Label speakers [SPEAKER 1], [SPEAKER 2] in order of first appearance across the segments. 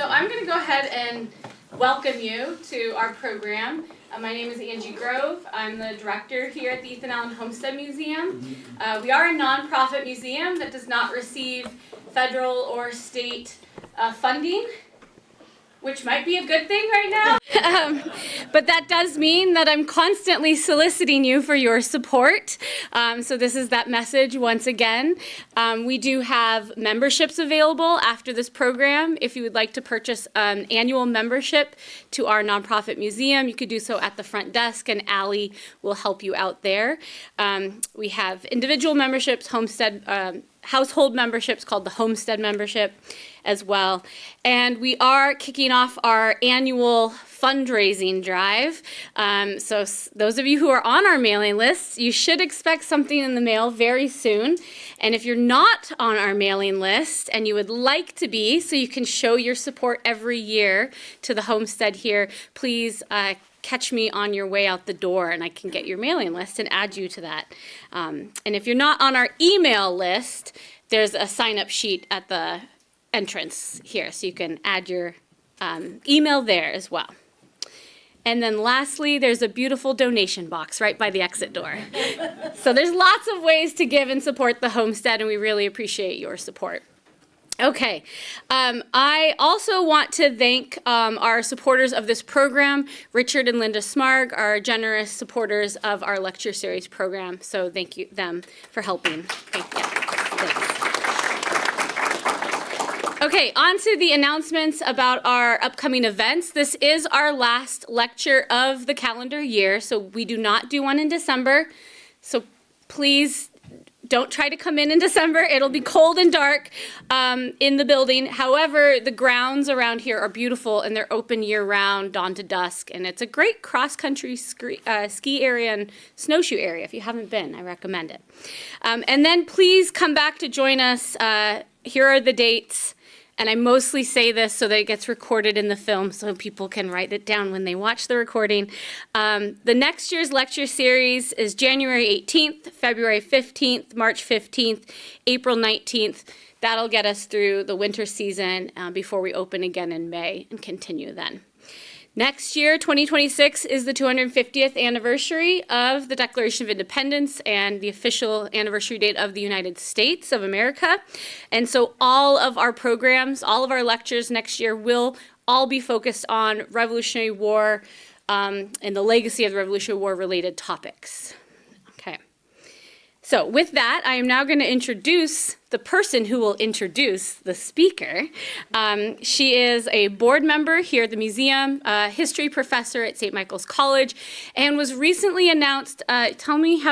[SPEAKER 1] So I'm going to go ahead and welcome you to our program. My name is Angie Grove. I'm the director here at the Ethan Allen Homestead Museum. We are a nonprofit museum that does not receive federal or state funding, which might be a good thing right now. But that does mean that I'm constantly soliciting you for your support. So this is that message once again. We do have memberships available after this program. If you would like to purchase an annual membership to our nonprofit museum, you could do so at the front desk, and Allie will help you out there. We have individual memberships, household memberships called the Homestead membership as well. And we are kicking off our annual fundraising drive. So those of you who are on our mailing list, you should expect something in the mail very soon. And if you're not on our mailing list and you would like to be, so you can show your support every year to the homestead here, please catch me on your way out the door and I can get your mailing list and add you to that. And if you're not on our email list, there's a sign-up sheet at the entrance here, so you can add your email there as well. And then lastly, there's a beautiful donation box right by the exit door. So there's lots of ways to give and support the homestead, and we really appreciate your support. Okay, I also want to thank our supporters of this program. Richard and Linda Smarg are generous supporters of our lecture series program, so thank you them for helping. Thanks. Okay, on to the announcements about our upcoming events. This is our last lecture of the calendar year, so we do not do one in December. So please don't try to come in December. It'll be cold and dark in the building. However, the grounds around here are beautiful and they're open year-round, dawn to dusk, and it's a great cross-country ski area and snowshoe area. If you haven't been, I recommend it. And then please come back to join us. Here are the dates. And I mostly say this so that it gets recorded in the film so people can write it down when they watch the recording. The next year's lecture series is January 18th, February 15th, March 15th, April 19th. That'll get us through the winter season before we open again in May and continue then. Next year, 2026, is the 250th anniversary of the Declaration of Independence and the official anniversary date of the United States of America. And so all of our programs, all of our lectures next year will all be focused on Revolutionary War and the legacy of the Revolutionary War related topics. Okay. So with that, I am now going to introduce the person who will introduce the speaker. She is a board member here at the museum, a history professor at St. Michael's College, and was recently announced, tell me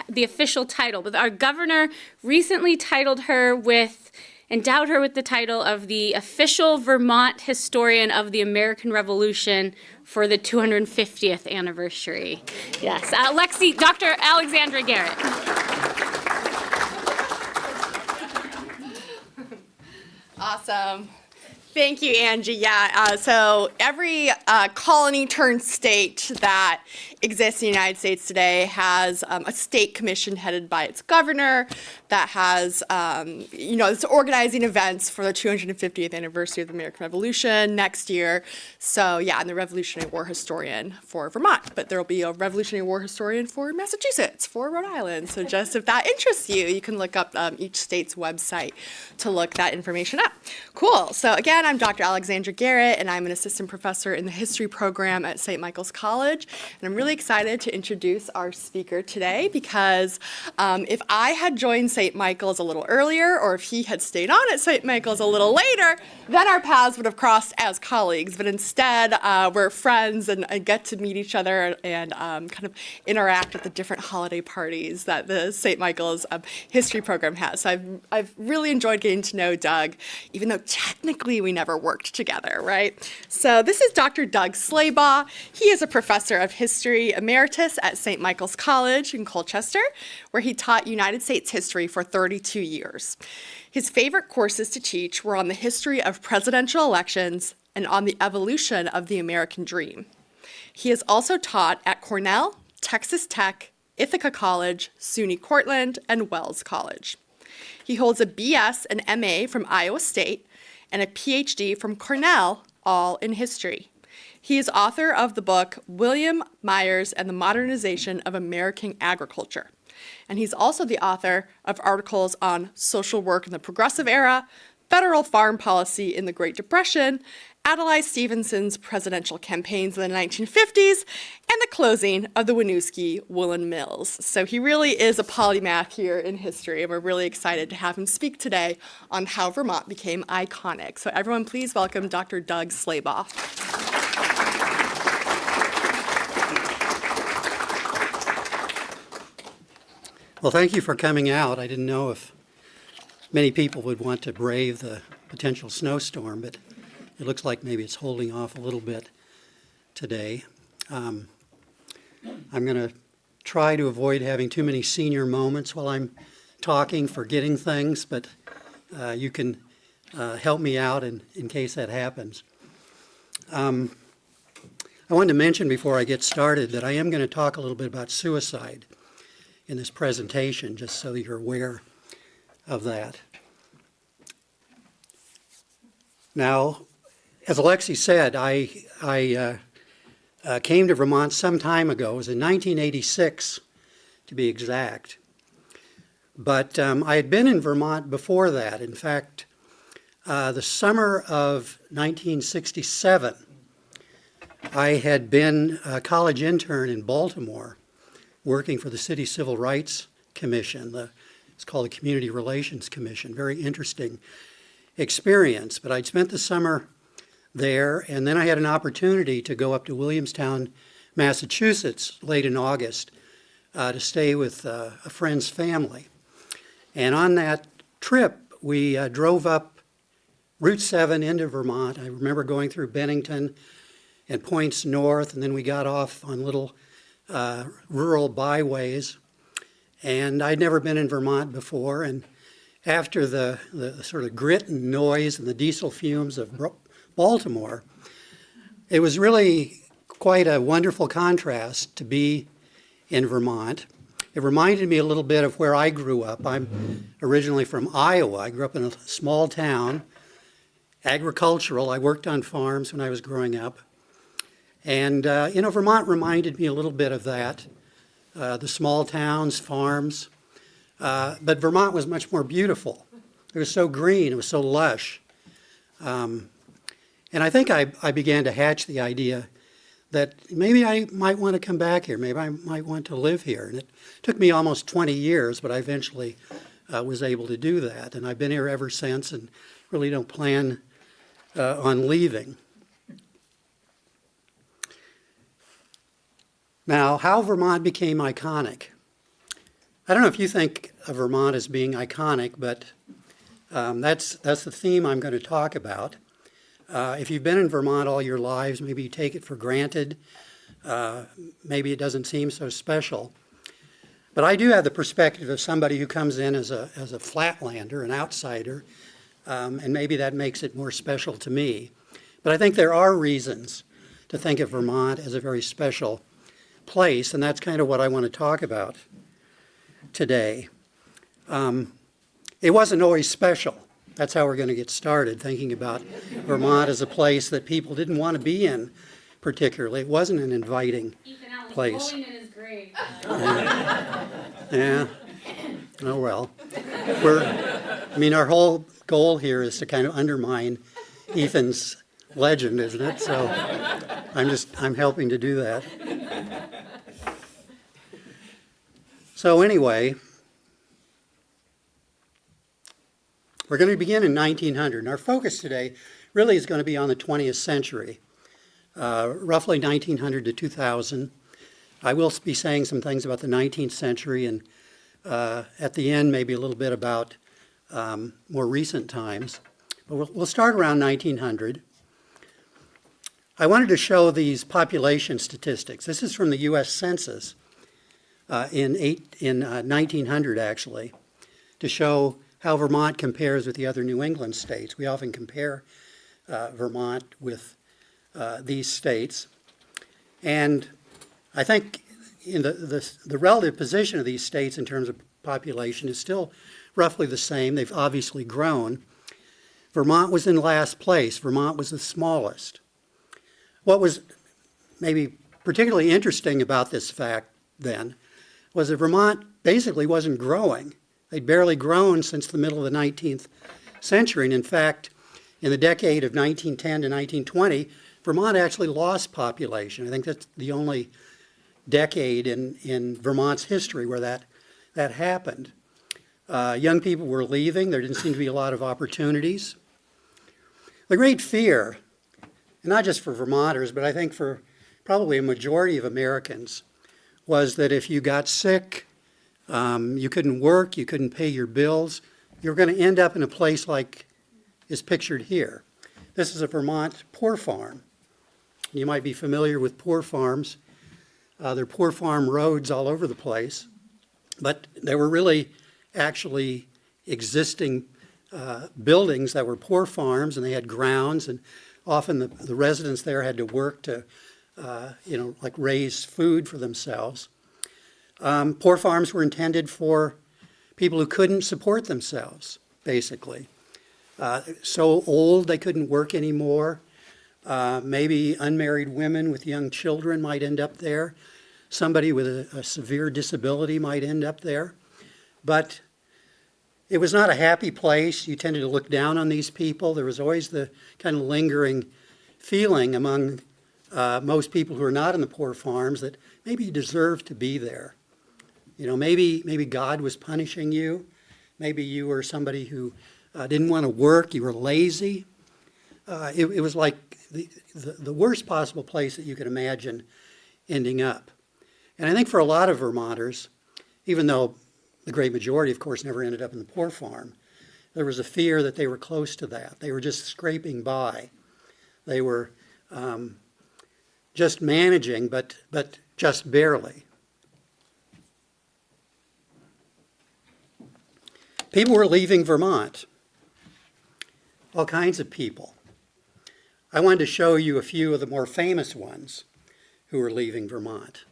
[SPEAKER 1] the official title, but our governor recently endowed her with the title of the official Vermont historian of the American Revolution for the 250th anniversary. Yes, Dr. Alexandra Garrett.
[SPEAKER 2] Awesome. Thank you, Angie. Yeah, so every colony turned state that exists in the United States today has a state commission headed by its governor that has, it's organizing events for the 250th anniversary of the American Revolution next year. So yeah, I'm the Revolutionary War historian for Vermont, but there'll be a Revolutionary War historian for Massachusetts, for Rhode Island. So just if that interests you, you can look up each state's website to look that information up. Cool. So again, I'm Dr. Alexandra Garrett, and I'm an assistant professor in the history program at St. Michael's College. And I'm really excited to introduce our speaker today because if I had joined St. Michael's a little earlier, or if he had stayed on at St. Michael's a little later, then our paths would have crossed as colleagues. But instead, we're friends and get to meet each other and kind of interact at the different holiday parties that the St. Michael's history program has. So I've really enjoyed getting to know Doug, even though technically we never worked together, right? So this is Dr. Doug Slaybaugh. He is a professor of history emeritus at St. Michael's College in Colchester, where he taught United States history for 32 years. His favorite courses to teach were on the history of presidential elections and on the evolution of the American dream. He has also taught at Cornell, Texas Tech, Ithaca College, SUNY Cortland, and Wells College. He holds a BS and MA from Iowa State and a PhD from Cornell, all in history. He is author of the book William Myers and the Modernization of American Agriculture. And he's also the author of articles on social work in the Progressive Era, federal farm policy in the Great Depression, Adlai Stevenson's presidential campaigns in the 1950s, and the closing of the Winooski Woolen Mills. So he really is a polymath here in history, and we're really excited to have him speak today on how Vermont became iconic. So everyone, please welcome Dr. Doug Slaybaugh.
[SPEAKER 3] Well, thank you for coming out. I didn't know if many people would want to brave the potential snowstorm, but it looks like maybe it's holding off a little bit today. I'm going to try to avoid having too many senior moments while I'm talking, forgetting things, but you can help me out in case that happens. I wanted to mention before I get started that I am going to talk a little bit about suicide in this presentation, just so you're aware of that. Now, as Alexi said, I came to Vermont some time ago. It was in 1986, to be exact. But I had been in Vermont before that. In fact, the summer of 1967, I had been a college intern in Baltimore, working for the City Civil Rights Commission. It's called the Community Relations Commission. Very interesting experience. But I'd spent the summer there, and then I had an opportunity to go up to Williamstown, Massachusetts, late in August, to stay with a friend's family. And on that trip, we drove up Route 7 into Vermont. I remember going through Bennington and points north, and then we got off on little rural byways, and I'd never been in Vermont before, and after the sort of grit and noise and the diesel fumes of Baltimore, it was really quite a wonderful contrast to be in Vermont. It reminded me a little bit of where I grew up. I'm originally from Iowa. I grew up in a small town, agricultural. I worked on farms when I was growing up. And, Vermont reminded me a little bit of that, the small towns, farms. But Vermont was much more beautiful. It was so green. It was so lush. And I think I began to hatch the idea that maybe I might want to come back here. Maybe I might want to live here. And it took me almost 20 years, but I eventually was able to do that. And I've been here ever since and really don't plan on leaving. Now, how Vermont became iconic. I don't know if you think of Vermont as being iconic, but that's the theme I'm going to talk about. If you've been in Vermont all your lives, maybe you take it for granted. Maybe it doesn't seem so special. But I do have the perspective of somebody who comes in as a flatlander, an outsider, and maybe that makes it more special to me. But I think there are reasons to think of Vermont as a very special place, and that's kind of what I want to talk about today. It wasn't always special. That's how we're going to get started, thinking about Vermont as a place that people didn't want to be in particularly. It wasn't an inviting
[SPEAKER 1] Ethan Allen
[SPEAKER 3] place.
[SPEAKER 1] rolling in his grave.
[SPEAKER 3] Yeah. Oh, well. Our whole goal here is to kind of undermine Ethan's legend, isn't it? So I'm helping to do that. So anyway, we're going to begin in 1900. And our focus today really is going to be on the 20th century, roughly 1900 to 2000. I will be saying some things about the 19th century and at the end maybe a little bit about more recent times. But we'll start around 1900. I wanted to show these population statistics. This is from the U.S. Census in 1900, actually, to show how Vermont compares with the other New England states. We often compare Vermont with these states. And I think in the relative position of these states in terms of population is still roughly the same. They've obviously grown. Vermont was in last place. Vermont was the smallest. What was maybe particularly interesting about this fact then was that Vermont basically wasn't growing. They'd barely grown since the middle of the 19th century. And in fact, in the decade of 1910 to 1920, Vermont actually lost population. I think that's the only decade in Vermont's history where that happened. Young people were leaving. There didn't seem to be a lot of opportunities. The great fear, and not just for Vermonters, but I think for probably a majority of Americans, was that if you got sick, you couldn't work, you couldn't pay your bills, you're going to end up in a place like is pictured here. This is a Vermont poor farm. You might be familiar with poor farms. There are poor farm roads all over the place, but there were really actually existing buildings that were poor farms, and they had grounds, and often the residents there had to work to, like raise food for themselves. Poor farms were intended for people who couldn't support themselves, basically. So old they couldn't work anymore. Maybe unmarried women with young children might end up there. Somebody with a severe disability might end up there. But it was not a happy place. You tended to look down on these people. There was always the kind of lingering feeling among most people who are not in the poor farms that maybe you deserved to be there. Maybe God was punishing you. Maybe you were somebody who didn't want to work. You were lazy. It was like the worst possible place that you could imagine ending up. And I think for a lot of Vermonters, even though the great majority, of course, never ended up in the poor farm, there was a fear that they were close to that. They were just scraping by. They were just managing, but just barely. People were leaving Vermont. All kinds of people. I wanted to show you a few of the more famous ones who were leaving Vermont.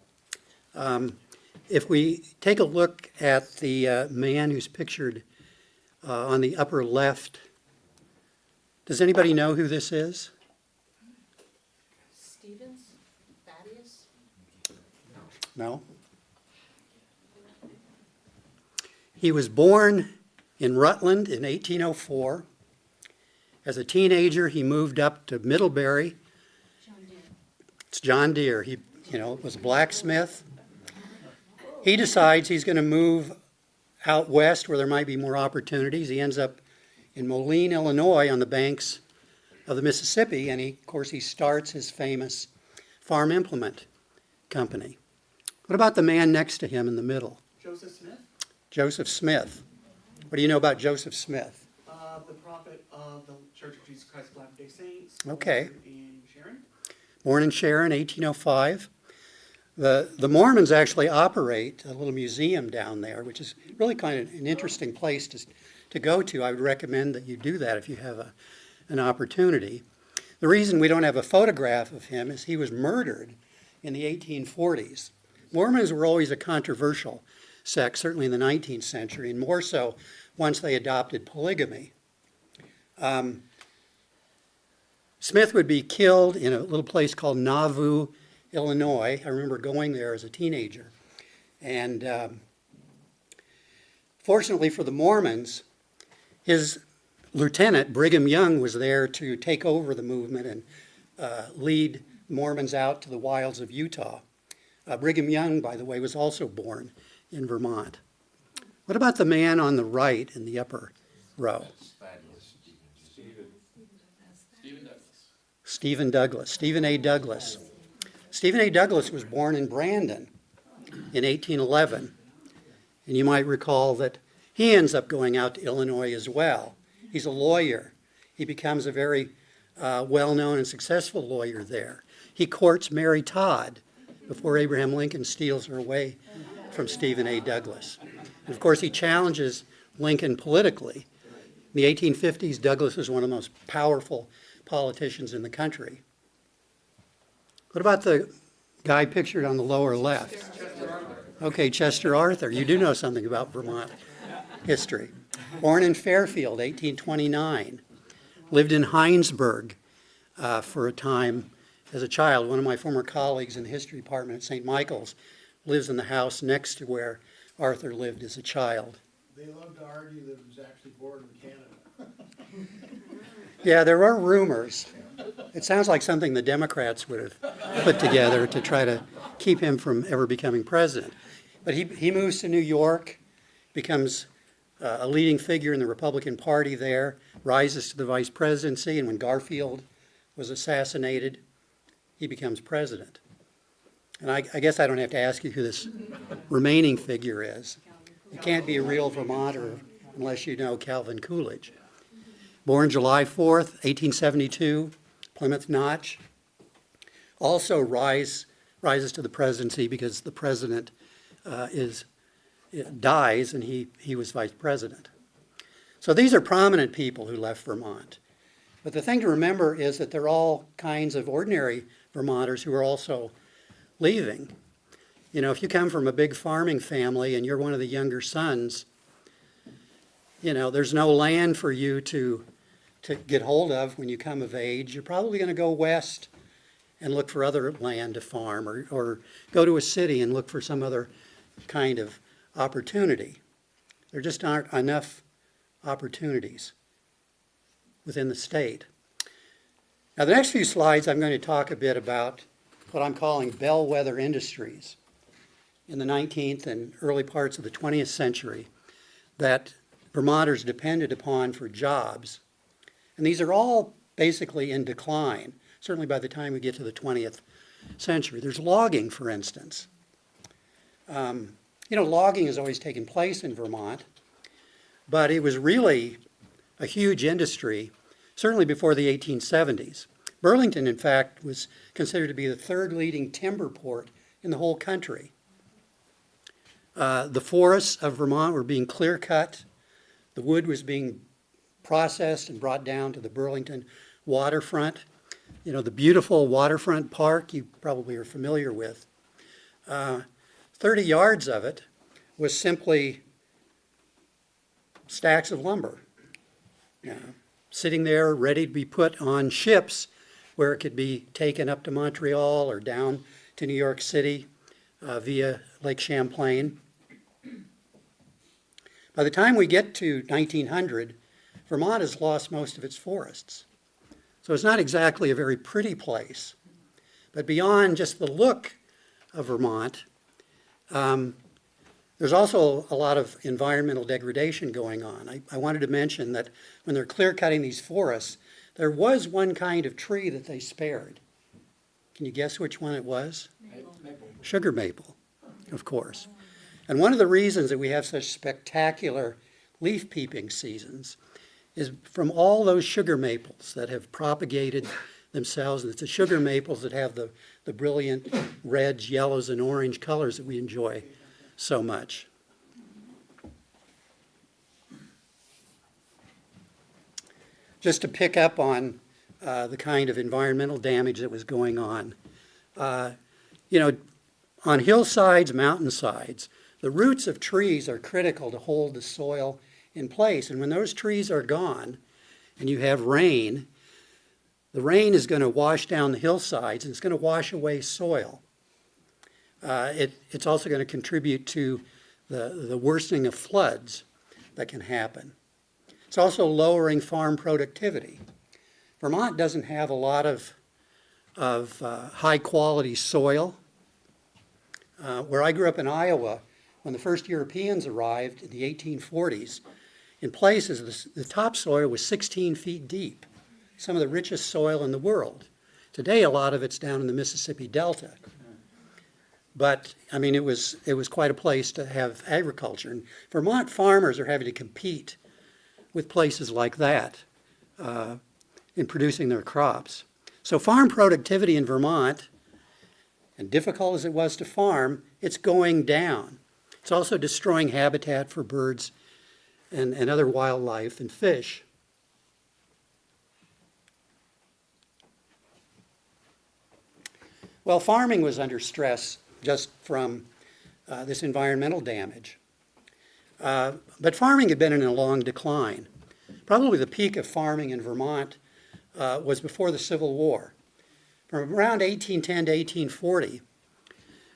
[SPEAKER 3] If we take a look at the man who's pictured on the upper left, does anybody know who this is?
[SPEAKER 4] Stevens? Thaddeus?
[SPEAKER 3] No. He was born in Rutland in 1804. As a teenager, he moved up to Middlebury.
[SPEAKER 4] John Deere.
[SPEAKER 3] It's John Deere. He, was a blacksmith. He decides he's going to move out west where there might be more opportunities. He ends up in Moline, Illinois, on the banks of the Mississippi, and of course, he starts his famous farm implement company. What about the man next to him in the middle?
[SPEAKER 5] Joseph Smith,
[SPEAKER 3] Joseph Smith. What do you know about Joseph Smith?
[SPEAKER 5] the prophet of the Church of Jesus Christ of Latter-day Saints.
[SPEAKER 3] Okay.
[SPEAKER 5] In Sharon.
[SPEAKER 3] Born in Sharon, 1805. The Mormons actually operate a little museum down there, which is really kind of an interesting place to go to. I would recommend that you do that if you have an opportunity. The reason we don't have a photograph of him is he was murdered in the 1840s. Mormons were always a controversial sect, certainly in the 19th century, and more so once they adopted polygamy. Smith would be killed in a little place called Nauvoo, Illinois. I remember going there as a teenager. And fortunately for the Mormons, his lieutenant, Brigham Young, was there to take over the movement and lead Mormons out to the wilds of Utah. Brigham Young, by the way, was also born in Vermont. What about the man on the right in the upper row? Stephen Douglas. Stephen A. Douglas. Stephen A. Douglas was born in Brandon in 1811. And you might recall that he ends up going out to Illinois as well. He's a lawyer. He becomes a very well-known and successful lawyer there. He courts Mary Todd before Abraham Lincoln steals her away from Stephen A. Douglas. And of course, he challenges Lincoln politically. In the 1850s, Douglas was one of the most powerful politicians in the country. What about the guy pictured on the lower left? Okay, Chester Arthur. You do know something about Vermont history. Born in Fairfield, 1829. lived in Heinsberg for a time as a child. One of my former colleagues in the history department at St. Michael's lives in the house next to where Arthur lived as a child.
[SPEAKER 6] They love to argue that it was actually born in Canada.
[SPEAKER 3] Yeah, there are rumors. It sounds like something the Democrats would have put together to try to keep him from ever becoming president. But he moves to New York, becomes a leading figure in the Republican Party there, rises to the vice presidency, and when Garfield was assassinated, he becomes president. And I guess I don't have to ask you who this remaining figure is. You can't be a real Vermonter unless you know Calvin Coolidge. Born July 4th, 1872, Plymouth Notch. Also rises to the presidency because the president dies and he was vice president. So these are prominent people who left Vermont. But the thing to remember is that they're all kinds of ordinary Vermonters who are also leaving. You know, if you come from a big farming family and you're one of the younger sons, you know, there's no land for you to get hold of when you come of age. You're probably going to go west and look for other land to farm, or go to a city and look for some other kind of opportunity. There just aren't enough opportunities within the state. Now, the next few slides, I'm going to talk a bit about what I'm calling bellwether industries in the 19th and early parts of the 20th century that Vermonters depended upon for jobs. And these are all basically in decline, certainly by the time we get to the 20th century. There's logging, for instance. Logging has always taken place in Vermont, but it was really a huge industry, certainly before the 1870s. Burlington, in fact, was considered to be the third leading timber port in the whole country. The forests of Vermont were being clear-cut. The wood was being processed and brought down to the Burlington waterfront. You know, the beautiful waterfront park you probably are familiar with. 30 yards of it was simply stacks of lumber, sitting there ready to be put on ships where it could be taken up to Montreal or down to New York City via Lake Champlain. By the time we get to 1900, Vermont has lost most of its forests. So it's not exactly a very pretty place. But beyond just the look of Vermont, there's also a lot of environmental degradation going on. I wanted to mention that when they're clear-cutting these forests, there was one kind of tree that they spared. Can you guess which one it was?
[SPEAKER 6] Maple.
[SPEAKER 3] Sugar maple, of course. And one of the reasons that we have such spectacular leaf peeping seasons is from all those sugar maples that have propagated themselves. And it's the sugar maples that have the brilliant reds, yellows, and orange colors that we enjoy so much. Just to pick up on the kind of environmental damage that was going on. On hillsides, mountainsides, the roots of trees are critical to hold the soil in place. And when those trees are gone and you have rain, the rain is going to wash down the hillsides and it's going to wash away soil. It's also going to contribute to the worsening of floods that can happen. It's also lowering farm productivity. Vermont doesn't have a lot of high quality soil. Where I grew up in Iowa, when the first Europeans arrived in the 1840s, in places the topsoil was 16 feet deep, some of the richest soil in the world. Today, a lot of it's down in the Mississippi Delta. But, I mean, it was quite a place to have agriculture. And Vermont farmers are having to compete with places like that in producing their crops. So farm productivity in Vermont, and difficult as it was to farm, it's going down. It's also destroying habitat for birds and other wildlife and fish. Well, farming was under stress just from this environmental damage. But farming had been in a long decline. probably the peak of farming in Vermont was before the Civil War. From around 1810 to 1840,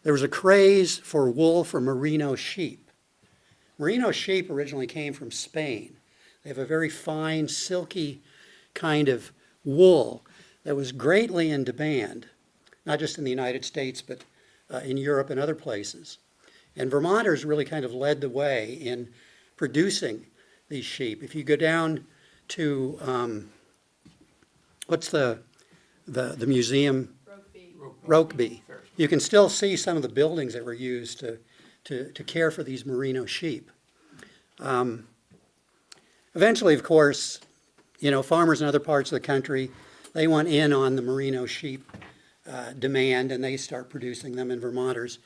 [SPEAKER 3] there was a craze for wool for merino sheep. Merino sheep originally came from Spain. They have a very fine, silky kind of wool that was greatly in demand, not just in the United States, but in Europe and other places. And Vermonters really kind of led the way in producing these sheep. If you go down to, what's the museum? Rokeby. You can still see some of the buildings that were used to care for these merino sheep. Eventually, of course, farmers in other parts of the country, they want in on the merino sheep demand, and they start producing them, and Vermonters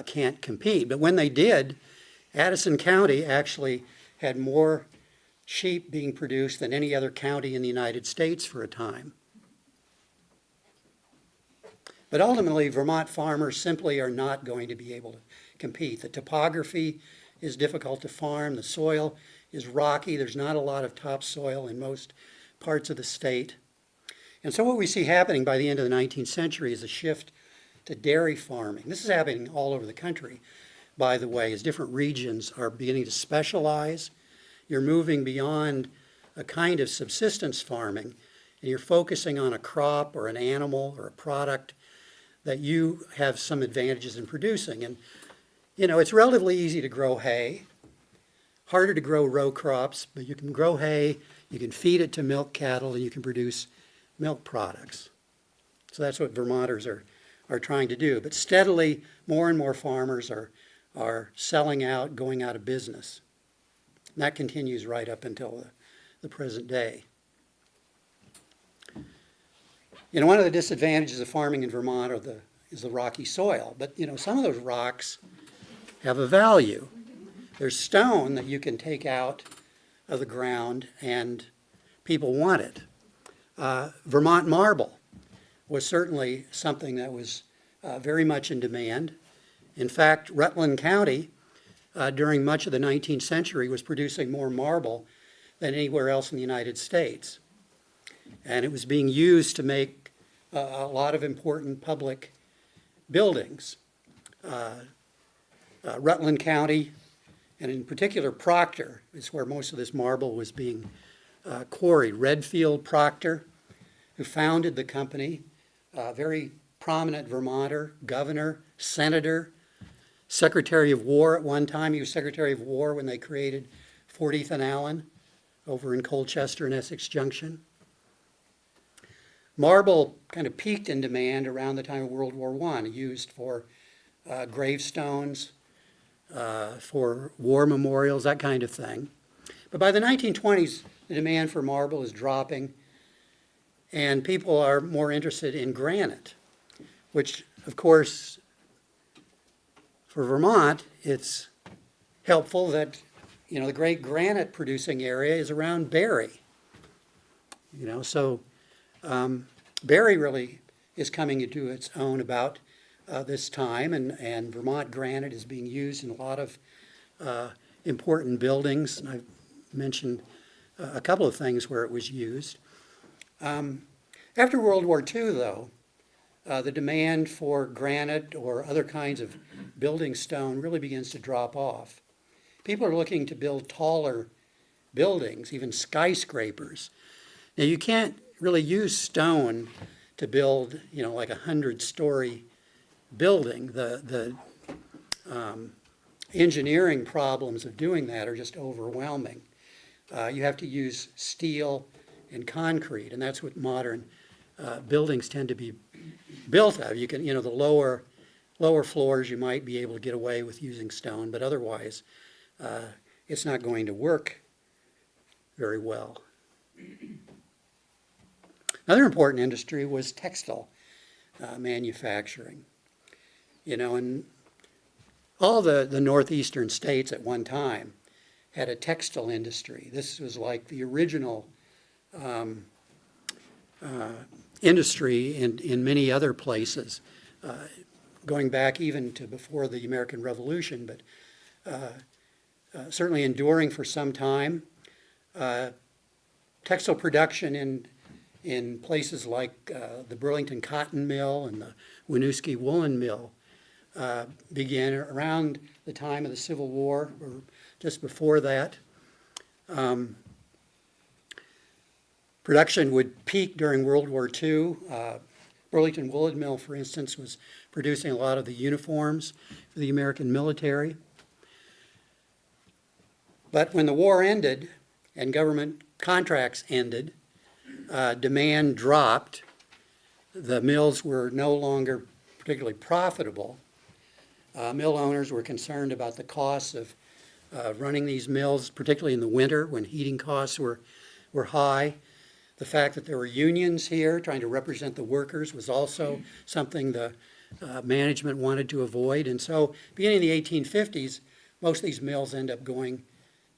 [SPEAKER 3] can't compete. But when they did, Addison County actually had more sheep being produced than any other county in the United States for a time. But ultimately, Vermont farmers simply are not going to be able to compete. The topography is difficult to farm. The soil is rocky. There's not a lot of topsoil in most parts of the state. And so what we see happening by the end of the 19th century is a shift to dairy farming. This is happening all over the country, by the way, as different regions are beginning to specialize. You're moving beyond a kind of subsistence farming, and you're focusing on a crop or an animal or a product that you have some advantages in producing. And, it's relatively easy to grow hay, harder to grow row crops, but you can grow hay, you can feed it to milk cattle, and you can produce milk products. So that's what Vermonters are trying to do. But steadily, more and more farmers are selling out, going out of business. And that continues right up until the present day. One of the disadvantages of farming in Vermont is the rocky soil. But, some of those rocks have a value. There's stone that you can take out of the ground, and people want it. Vermont marble was certainly something that was very much in demand. In fact, Rutland County, during much of the 19th century, was producing more marble than anywhere else in the United States. And it was being used to make a lot of important public buildings. Rutland County, and in particular Proctor, is where most of this marble was being quarried. Redfield Proctor, who founded the company, very prominent Vermonter, governor, senator, Secretary of War at one time. He was Secretary of War when they created Fort Ethan Allen over in Colchester and Essex Junction. Marble kind of peaked in demand around the time of World War I, used for gravestones, for war memorials, that kind of thing. But by the 1920s, the demand for marble is dropping, and people are more interested in granite, which, of course, for Vermont, it's helpful that, the great granite producing area is around Barre. So Barre really is coming into its own about this time, and Vermont granite is being used in a lot of important buildings. And I've mentioned a couple of things where it was used. After World War II, though, the demand for granite or other kinds of building stone really begins to drop off. People are looking to build taller buildings, even skyscrapers. Now, you can't really use stone to build, like a 100-story building. The engineering problems of doing that are just overwhelming. You have to use steel and concrete, and that's what modern buildings tend to be built of. You can, the lower floors you might be able to get away with using stone, but otherwise it's not going to work very well. Another important industry was textile manufacturing. And all the northeastern states at one time had a textile industry. This was like the original industry in many other places, going back even to before the American Revolution, but certainly enduring for some time. textile production in places like the Burlington Cotton Mill and the Winooski Woolen Mill began around the time of the Civil War or just before that. Production would peak during World War II. Burlington Woolen Mill, for instance, was producing a lot of the uniforms for the American military. But when the war ended and government contracts ended, demand dropped. The mills were no longer particularly profitable. Mill owners were concerned about the costs of running these mills, particularly in the winter when heating costs were high. The fact that there were unions here trying to represent the workers was also something the management wanted to avoid. And so beginning in the 1850s, most of these mills end up going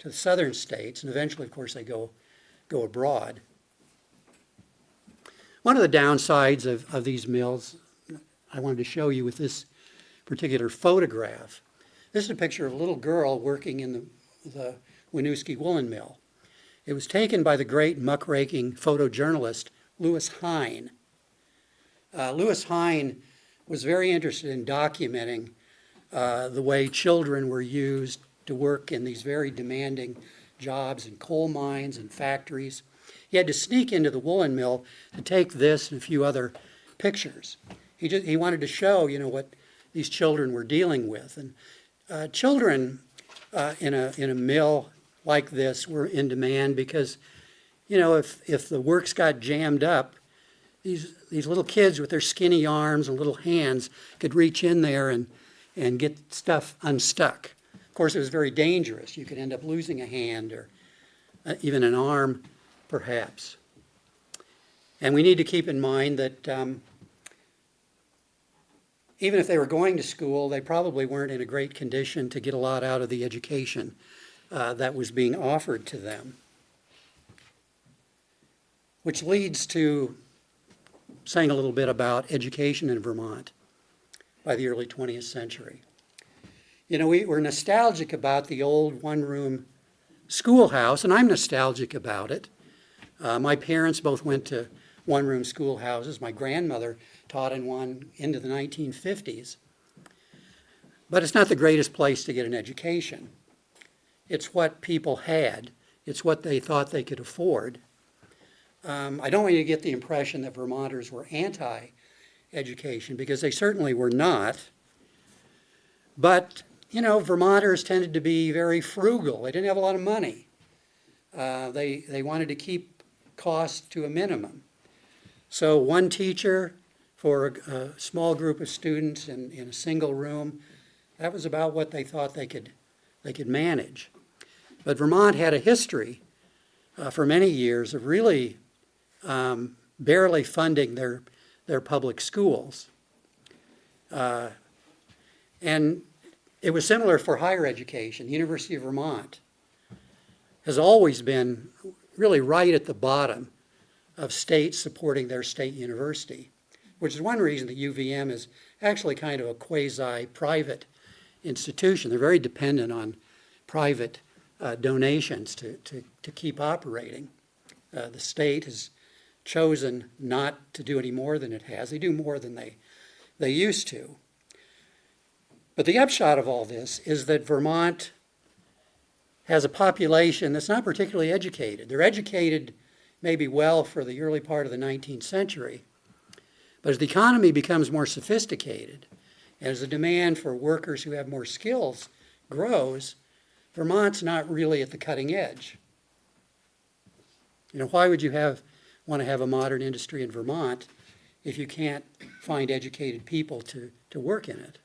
[SPEAKER 3] to the southern states, and eventually, of course, they go abroad. One of the downsides of these mills, I wanted to show you with this particular photograph. This is a picture of a little girl working in the Winooski Woolen Mill. It was taken by the great muckraking photojournalist Lewis Hine. Lewis Hine was very interested in documenting the way children were used to work in these very demanding jobs in coal mines and factories. He had to sneak into the woolen mill to take this and a few other pictures. He wanted to show, what these children were dealing with. And children in a mill like this were in demand because, if the works got jammed up, these little kids with their skinny arms and little hands could reach in there and get stuff unstuck. Of course, it was very dangerous. You could end up losing a hand or even an arm, perhaps. And we need to keep in mind that even if they were going to school, they probably weren't in a great condition to get a lot out of the education that was being offered to them. Which leads to saying a little bit about education in Vermont by the early 20th century. We're nostalgic about the old one-room schoolhouse, and I'm nostalgic about it. My parents both went to one-room schoolhouses. My grandmother taught in one into the 1950s. But it's not the greatest place to get an education. It's what people had. It's what they thought they could afford. I don't want you to get the impression that Vermonters were anti-education, because they certainly were not. But, Vermonters tended to be very frugal. They didn't have a lot of money. They wanted to keep costs to a minimum. So one teacher for a small group of students in a single room, that was about what they thought they could manage. But Vermont had a history for many years of really barely funding their public schools. And it was similar for higher education. The University of Vermont has always been really right at the bottom of states supporting their state university, which is one reason that UVM is actually kind of a quasi-private institution. They're very dependent on private donations to keep operating. The state has chosen not to do any more than it has. They do more than they used to. But the upshot of all this is that Vermont has a population that's not particularly educated. They're educated maybe well for the early part of the 19th century. But as the economy becomes more sophisticated, and as the demand for workers who have more skills grows, Vermont's not really at the cutting edge. Why would you want to have a modern industry in Vermont if you can't find educated people to work in it?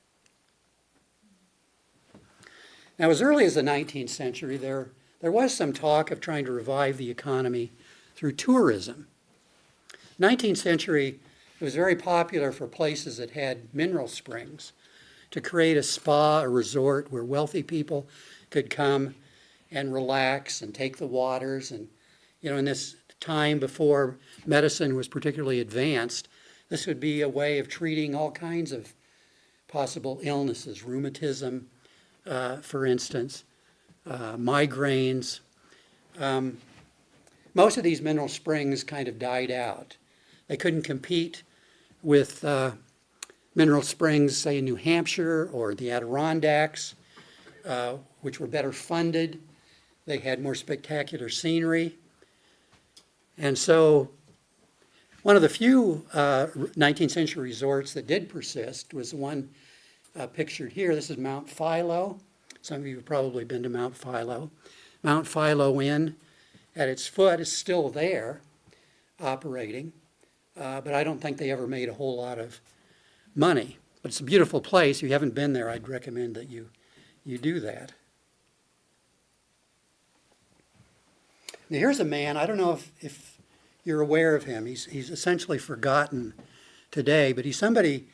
[SPEAKER 3] Now, as early as the 19th century, there was some talk of trying to revive the economy through tourism. 19th century, it was very popular for places that had mineral springs to create a spa, a resort where wealthy people could come and relax and take the waters. And, in this time before medicine was particularly advanced, this would be a way of treating all kinds of possible illnesses, rheumatism, for instance, migraines. most of these mineral springs kind of died out. They couldn't compete with mineral springs, say, in New Hampshire or the Adirondacks, which were better funded. They had more spectacular scenery. And so one of the few 19th century resorts that did persist was the one pictured here. This is Mount Philo. Some of you have probably been to Mount Philo. Mount Philo Inn at its foot is still there, operating, but I don't think they ever made a whole lot of money. But it's a beautiful place. If you haven't been there, I'd recommend that you do that. Now here's a man, I don't know if you're aware of him. He's essentially forgotten today, but he's somebody,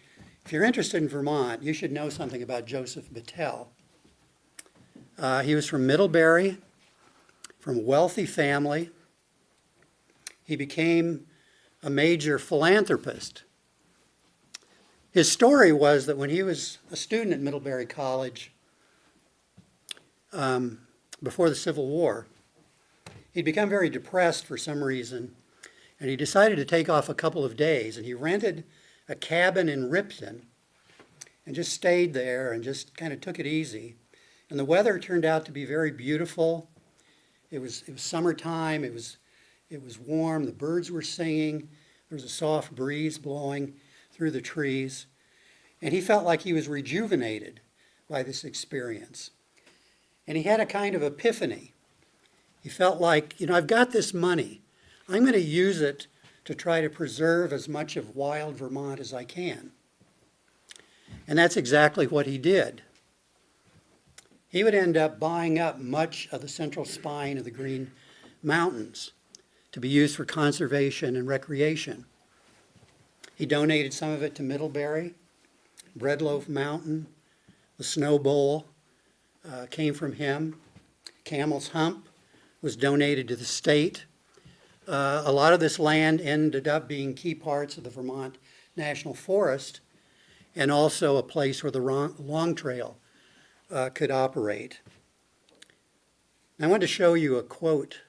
[SPEAKER 3] if you're interested in Vermont, you should know something about Joseph Battelle. He was from Middlebury, from a wealthy family. He became a major philanthropist. His story was that when he was a student at Middlebury College, before the Civil War, he'd become very depressed for some reason, and he decided to take off a couple of days, and he rented a cabin in Ripton and just stayed there and just kind of took it easy. And the weather turned out to be very beautiful. It was summertime, it was warm, the birds were singing, there was a soft breeze blowing through the trees, and he felt like he was rejuvenated by this experience. And he had a kind of epiphany. He felt like, I've got this money. I'm going to use it to try to preserve as much of wild Vermont as I can. And that's exactly what he did. He would end up buying up much of the central spine of the Green Mountains to be used for conservation and recreation. He donated some of it to Middlebury. Breadloaf Mountain, the Snow Bowl came from him. Camel's Hump was donated to the state. A lot of this land ended up being key parts of the Vermont National Forest and also a place where the Long Trail could operate. I want to show you a quote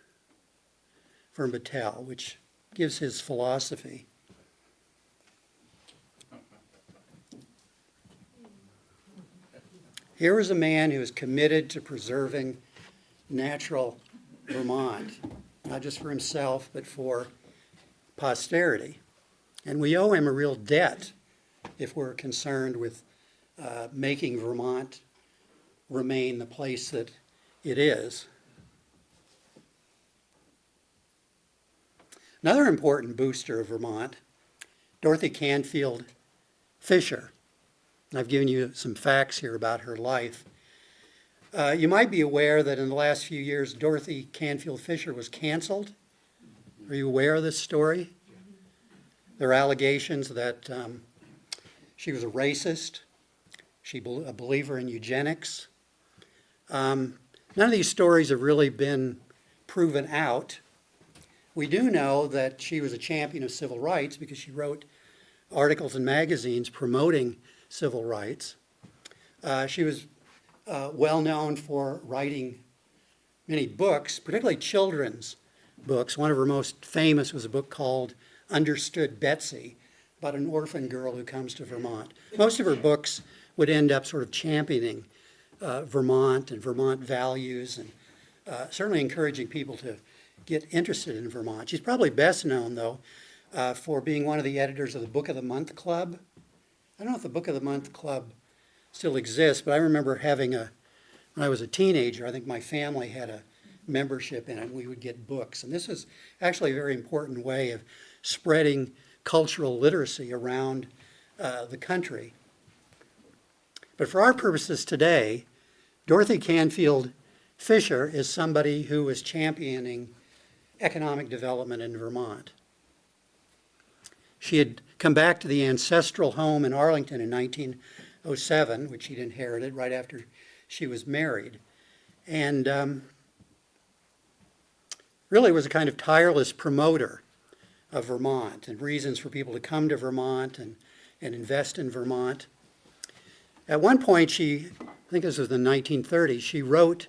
[SPEAKER 3] from Battelle, which gives his philosophy. Here is a man who is committed to preserving natural Vermont, not just for himself, but for posterity. And we owe him a real debt if we're concerned with making Vermont remain the place that it is. Another important booster of Vermont, Dorothy Canfield Fisher. I've given you some facts here about her life. You might be aware that in the last few years, Dorothy Canfield Fisher was canceled. Are you aware of this story? There are allegations that she was a racist, a believer in eugenics. None of these stories have really been proven out. We do know that she was a champion of civil rights because she wrote articles in magazines promoting civil rights. She was well known for writing many books, particularly children's books. One of her most famous was a book called Understood Betsy, about an orphan girl who comes to Vermont. Most of her books would end up sort of championing Vermont and Vermont values, and certainly encouraging people to get interested in Vermont. She's probably best known, though, for being one of the editors of the Book of the Month Club. I don't know if the Book of the Month Club still exists, but I remember having when I was a teenager, I think my family had a membership in it, and we would get books. And this is actually a very important way of spreading cultural literacy around the country. But for our purposes today, Dorothy Canfield Fisher is somebody who is championing economic development in Vermont. She had come back to the ancestral home in Arlington in 1907, which she'd inherited right after she was married, and really was a kind of tireless promoter of Vermont and reasons for people to come to Vermont and invest in Vermont. At one point, I think this was in the 1930s, she wrote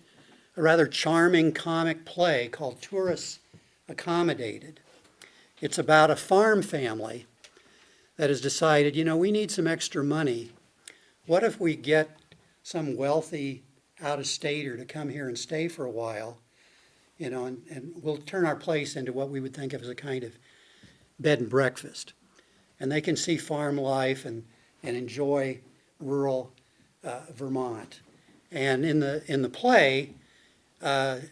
[SPEAKER 3] a rather charming comic play called Tourists accommodated. It's about a farm family that has decided, you know, we need some extra money. What if we get some wealthy out-of-stater to come here and stay for a while, you know, and we'll turn our place into what we would think of as a kind of bed and breakfast. And they can see farm life and enjoy rural Vermont. And in the play, at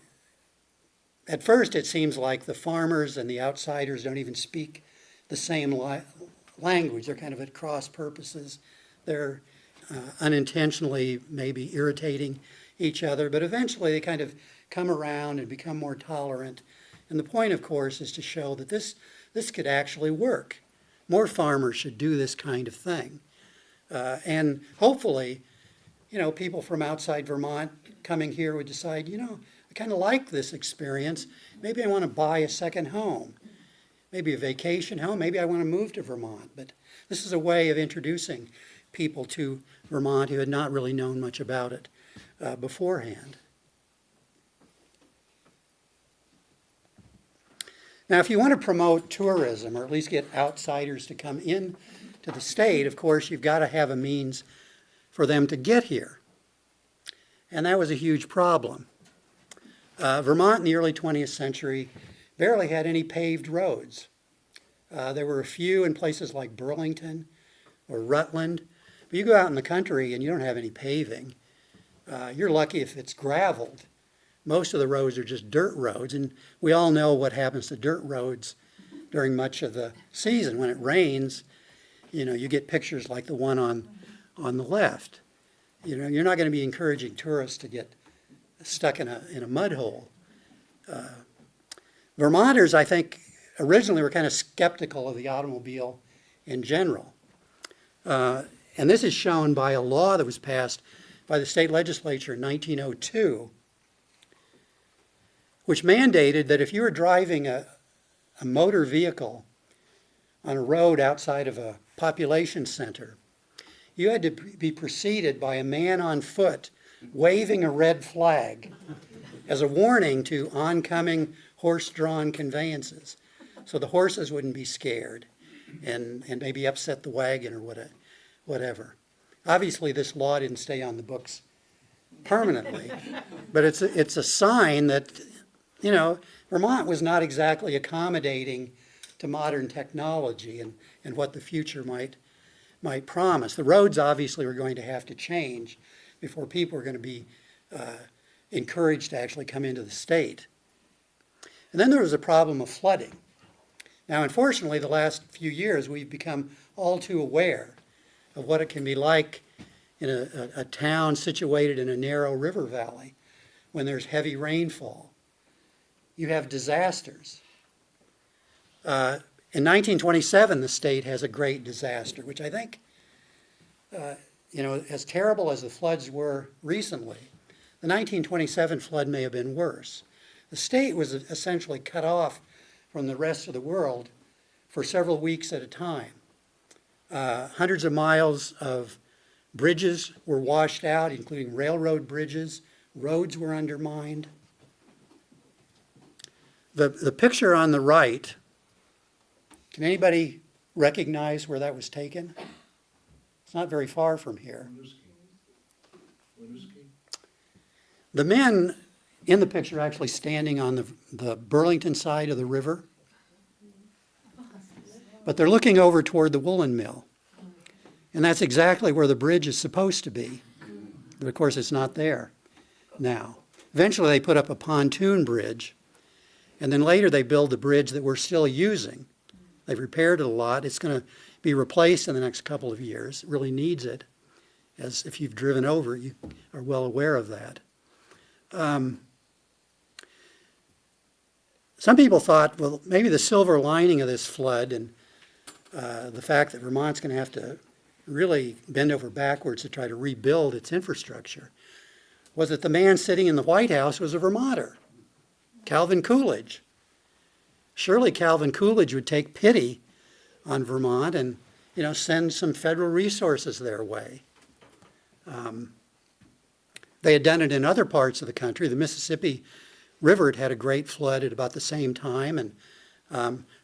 [SPEAKER 3] first it seems like the farmers and the outsiders don't even speak the same language. They're kind of at cross purposes. They're unintentionally maybe irritating each other, but eventually they kind of come around and become more tolerant. And the point, of course, is to show that this could actually work. More farmers should do this kind of thing. And hopefully, you know, people from outside Vermont coming here would decide, you know, I kind of like this experience. Maybe I want to buy a second home, maybe a vacation home. Maybe I want to move to Vermont. But this is a way of introducing people to Vermont who had not really known much about it beforehand. Now, if you want to promote tourism, or at least get outsiders to come in to the state, of course, you've got to have a means for them to get here. And that was a huge problem. Vermont in the early 20th century barely had any paved roads. There were a few in places like Burlington or Rutland. But you go out in the country and you don't have any paving. You're lucky if it's graveled. Most of the roads are just dirt roads, and we all know what happens to dirt roads during much of the season. When it rains, you know, you get pictures like the one on the left. You know, you're not going to be encouraging tourists to get stuck in a mud hole. Vermonters, I think, originally were kind of skeptical of the automobile in general. And this is shown by a law that was passed by the state legislature in 1902, which mandated that if you were driving a motor vehicle on a road outside of a population center, you had to be preceded by a man on foot waving a red flag as a warning to oncoming horse-drawn conveyances, so the horses wouldn't be scared and maybe upset the wagon or whatever. Obviously, this law didn't stay on the books permanently, but it's a sign that, you know, Vermont was not exactly accommodating to modern technology and what the future might promise. The roads obviously were going to have to change before people were going to be encouraged to actually come into the state. And then there was a problem of flooding. Now, unfortunately, the last few years we've become all too aware of what it can be like in a town situated in a narrow river valley when there's heavy rainfall. You have disasters. In 1927, the state has a great disaster, which I think, you know, as terrible as the floods were recently, the 1927 flood may have been worse. The state was essentially cut off from the rest of the world for several weeks at a time. Hundreds of miles of bridges were washed out, including railroad bridges. Roads were undermined. The picture on the right, can anybody recognize where that was taken? It's not very far from here. The men in the picture are actually standing on the Burlington side of the river, but they're looking over toward the woolen mill. And that's exactly where the bridge is supposed to be. But of course, it's not there now. Eventually, they put up a pontoon bridge, and then later they build the bridge that we're still using. They've repaired it a lot. It's going to be replaced in the next couple of years. It really needs it, as if you've driven over, you are well aware of that. Some people thought, well, maybe the silver lining of this flood and the fact that Vermont's going to have to really bend over backwards to try to rebuild its infrastructure was that the man sitting in the White House was a Vermonter, Calvin Coolidge. Surely Calvin Coolidge would take pity on Vermont and, you know, send some federal resources their way. They had done it in other parts of the country. The Mississippi River had a great flood at about the same time, and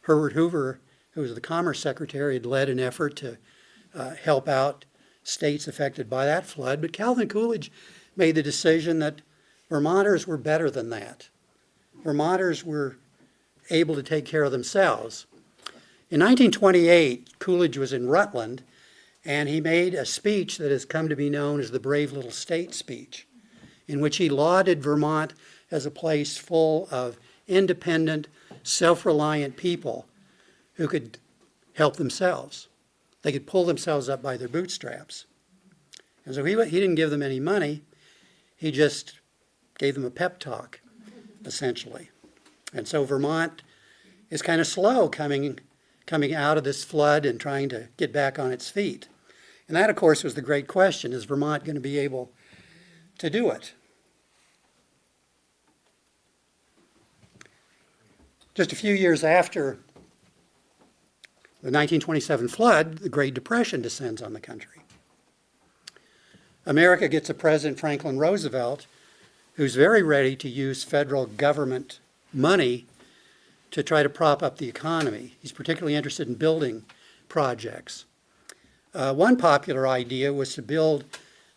[SPEAKER 3] Herbert Hoover, who was the Commerce Secretary, had led an effort to help out states affected by that flood. But Calvin Coolidge made the decision that Vermonters were better than that. Vermonters were able to take care of themselves. In 1928, Coolidge was in Rutland, and he made a speech that has come to be known as the Brave Little State speech, in which he lauded Vermont as a place full of independent, self-reliant people who could help themselves. They could pull themselves up by their bootstraps. And so he didn't give them any money. He just gave them a pep talk, essentially. And so Vermont is kind of slow coming out of this flood and trying to get back on its feet. And that, of course, was the great question. Is Vermont going to be able to do it? Just a few years after the 1927 flood, the Great Depression descends on the country. America gets a President, Franklin Roosevelt, who's very ready to use federal government money to try to prop up the economy. He's particularly interested in building projects. One popular idea was to build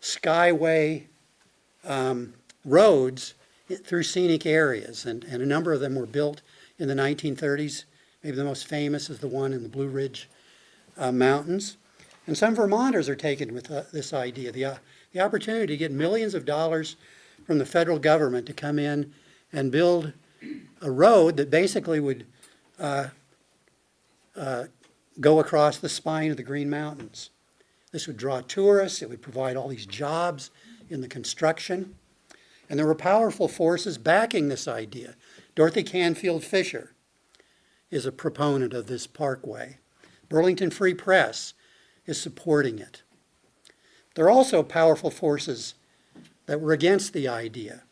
[SPEAKER 3] skyway roads through scenic areas, and a number of them were built in the 1930s. Maybe the most famous is the one in the Blue Ridge Mountains. And some Vermonters are taken with this idea, the opportunity to get millions of dollars from the federal government to come in and build a road that basically would go across the spine of the Green Mountains. This would draw tourists. It would provide all these jobs in the construction. And there were powerful forces backing this idea. Dorothy Canfield Fisher is a proponent of this parkway. Burlington Free Press is supporting it. There are also powerful forces that were against the idea.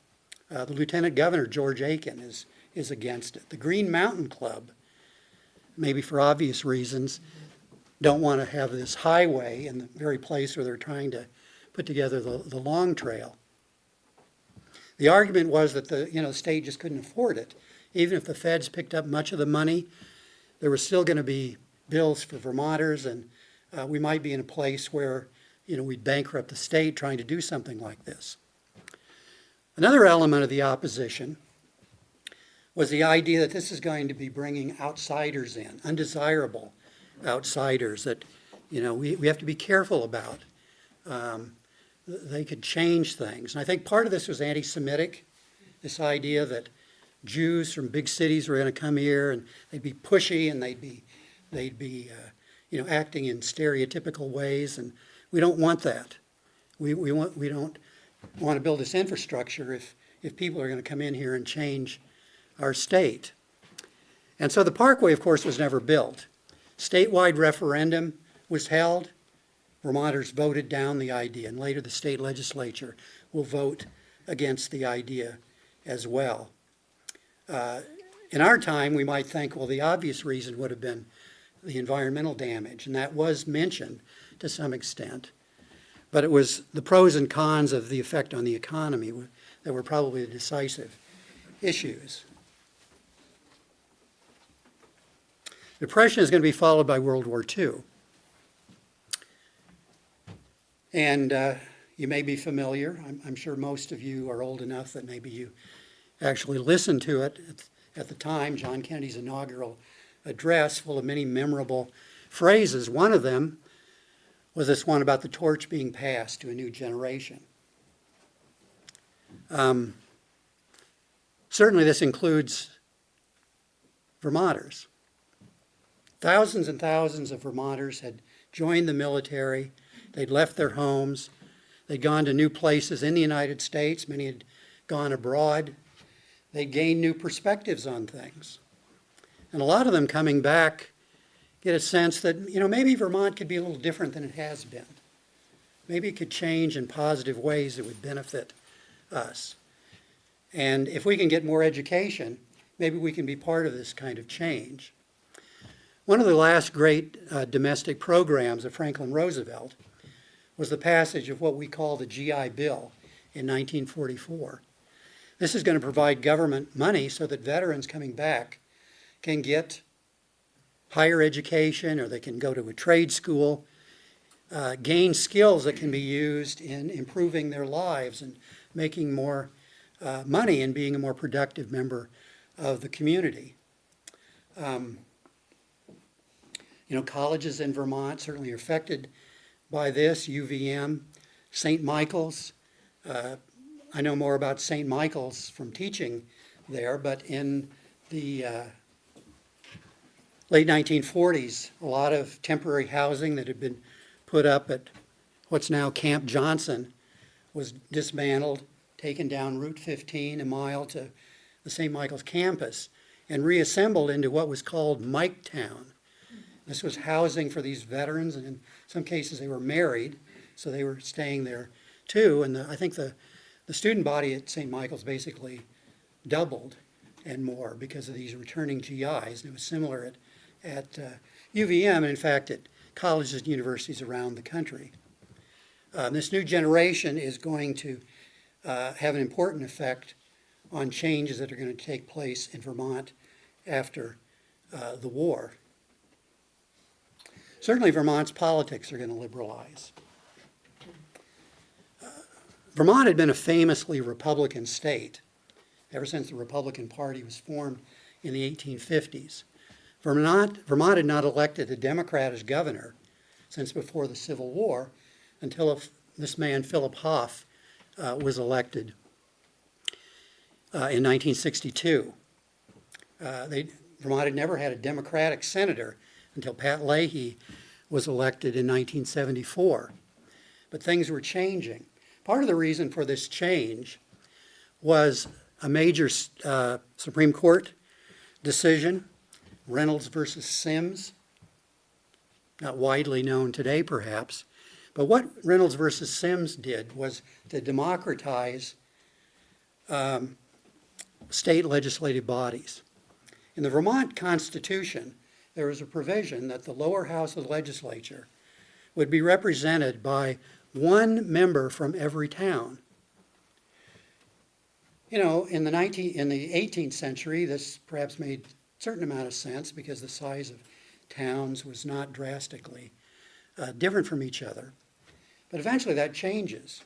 [SPEAKER 3] The Lieutenant Governor, George Aiken, is against it. The Green Mountain Club, maybe for obvious reasons, don't want to have this highway in the very place where they're trying to put together the Long Trail. The argument was that the state just couldn't afford it. Even if the feds picked up much of the money, there was still going to be bills for Vermonters, and we might be in a place where we'd bankrupt the state trying to do something like this. Another element of the opposition was the idea that this is going to be bringing outsiders in, undesirable outsiders that we have to be careful about. They could change things. And I think part of this was anti-Semitic, this idea that Jews from big cities were going to come here and they'd be pushy and they'd be acting in stereotypical ways, and we don't want that. We don't want to build this infrastructure if people are going to come in here and change our state. And so the parkway, of course, was never built. Statewide referendum was held. Vermonters voted down the idea, and later the state legislature will vote against the idea as well. In our time, we might think, well, the obvious reason would have been the environmental damage, and that was mentioned to some extent. But it was the pros and cons of the effect on the economy that were probably the decisive issues. Depression is going to be followed by World War II. And you may be familiar, I'm sure most of you are old enough that maybe you actually listened to it at the time, John Kennedy's inaugural address, full of many memorable phrases. One of them was this one about the torch being passed to a new generation. Certainly this includes Vermonters. Thousands and thousands of Vermonters had joined the military. They'd left their homes. They'd gone to new places in the United States. Many had gone abroad. They'd gained new perspectives on things. And a lot of them coming back get a sense that, maybe Vermont could be a little different than it has been. Maybe it could change in positive ways that would benefit us. And if we can get more education, maybe we can be part of this kind of change. One of the last great domestic programs of Franklin Roosevelt was the passage of what we call the GI Bill in 1944. This is going to provide government money so that veterans coming back can get higher education, or they can go to a trade school, gain skills that can be used in improving their lives and making more money and being a more productive member of the community. Colleges in Vermont certainly are affected by this. UVM, St. Michael's. I know more about St. Michael's from teaching there, but in the late 1940s, a lot of temporary housing that had been put up at what's now Camp Johnson was dismantled, taken down Route 15 a mile to the St. Michael's campus, and reassembled into what was called Miketown. This was housing for these veterans, and in some cases they were married, so they were staying there too. And I think the student body at St. Michael's basically doubled and more because of these returning GIs. And it was similar at UVM, and in fact at colleges and universities around the country. This new generation is going to have an important effect on changes that are going to take place in Vermont after the war. Certainly Vermont's politics are going to liberalize. Vermont had been a famously Republican state ever since the Republican Party was formed in the 1850s. Vermont had not elected a Democrat as governor since before the Civil War until this man, Philip Hoff, was elected in 1962. Vermont had never had a Democratic senator until Pat Leahy was elected in 1974. But things were changing. Part of the reason for this change was a major Supreme Court decision, Reynolds versus Sims, not widely known today perhaps, but what Reynolds versus Sims did was to democratize state legislative bodies. In the Vermont Constitution, there was a provision that the lower house of the legislature would be represented by one member from every town. In the 18th century, this perhaps made a certain amount of sense because the size of towns was not drastically different from each other. But eventually that changes.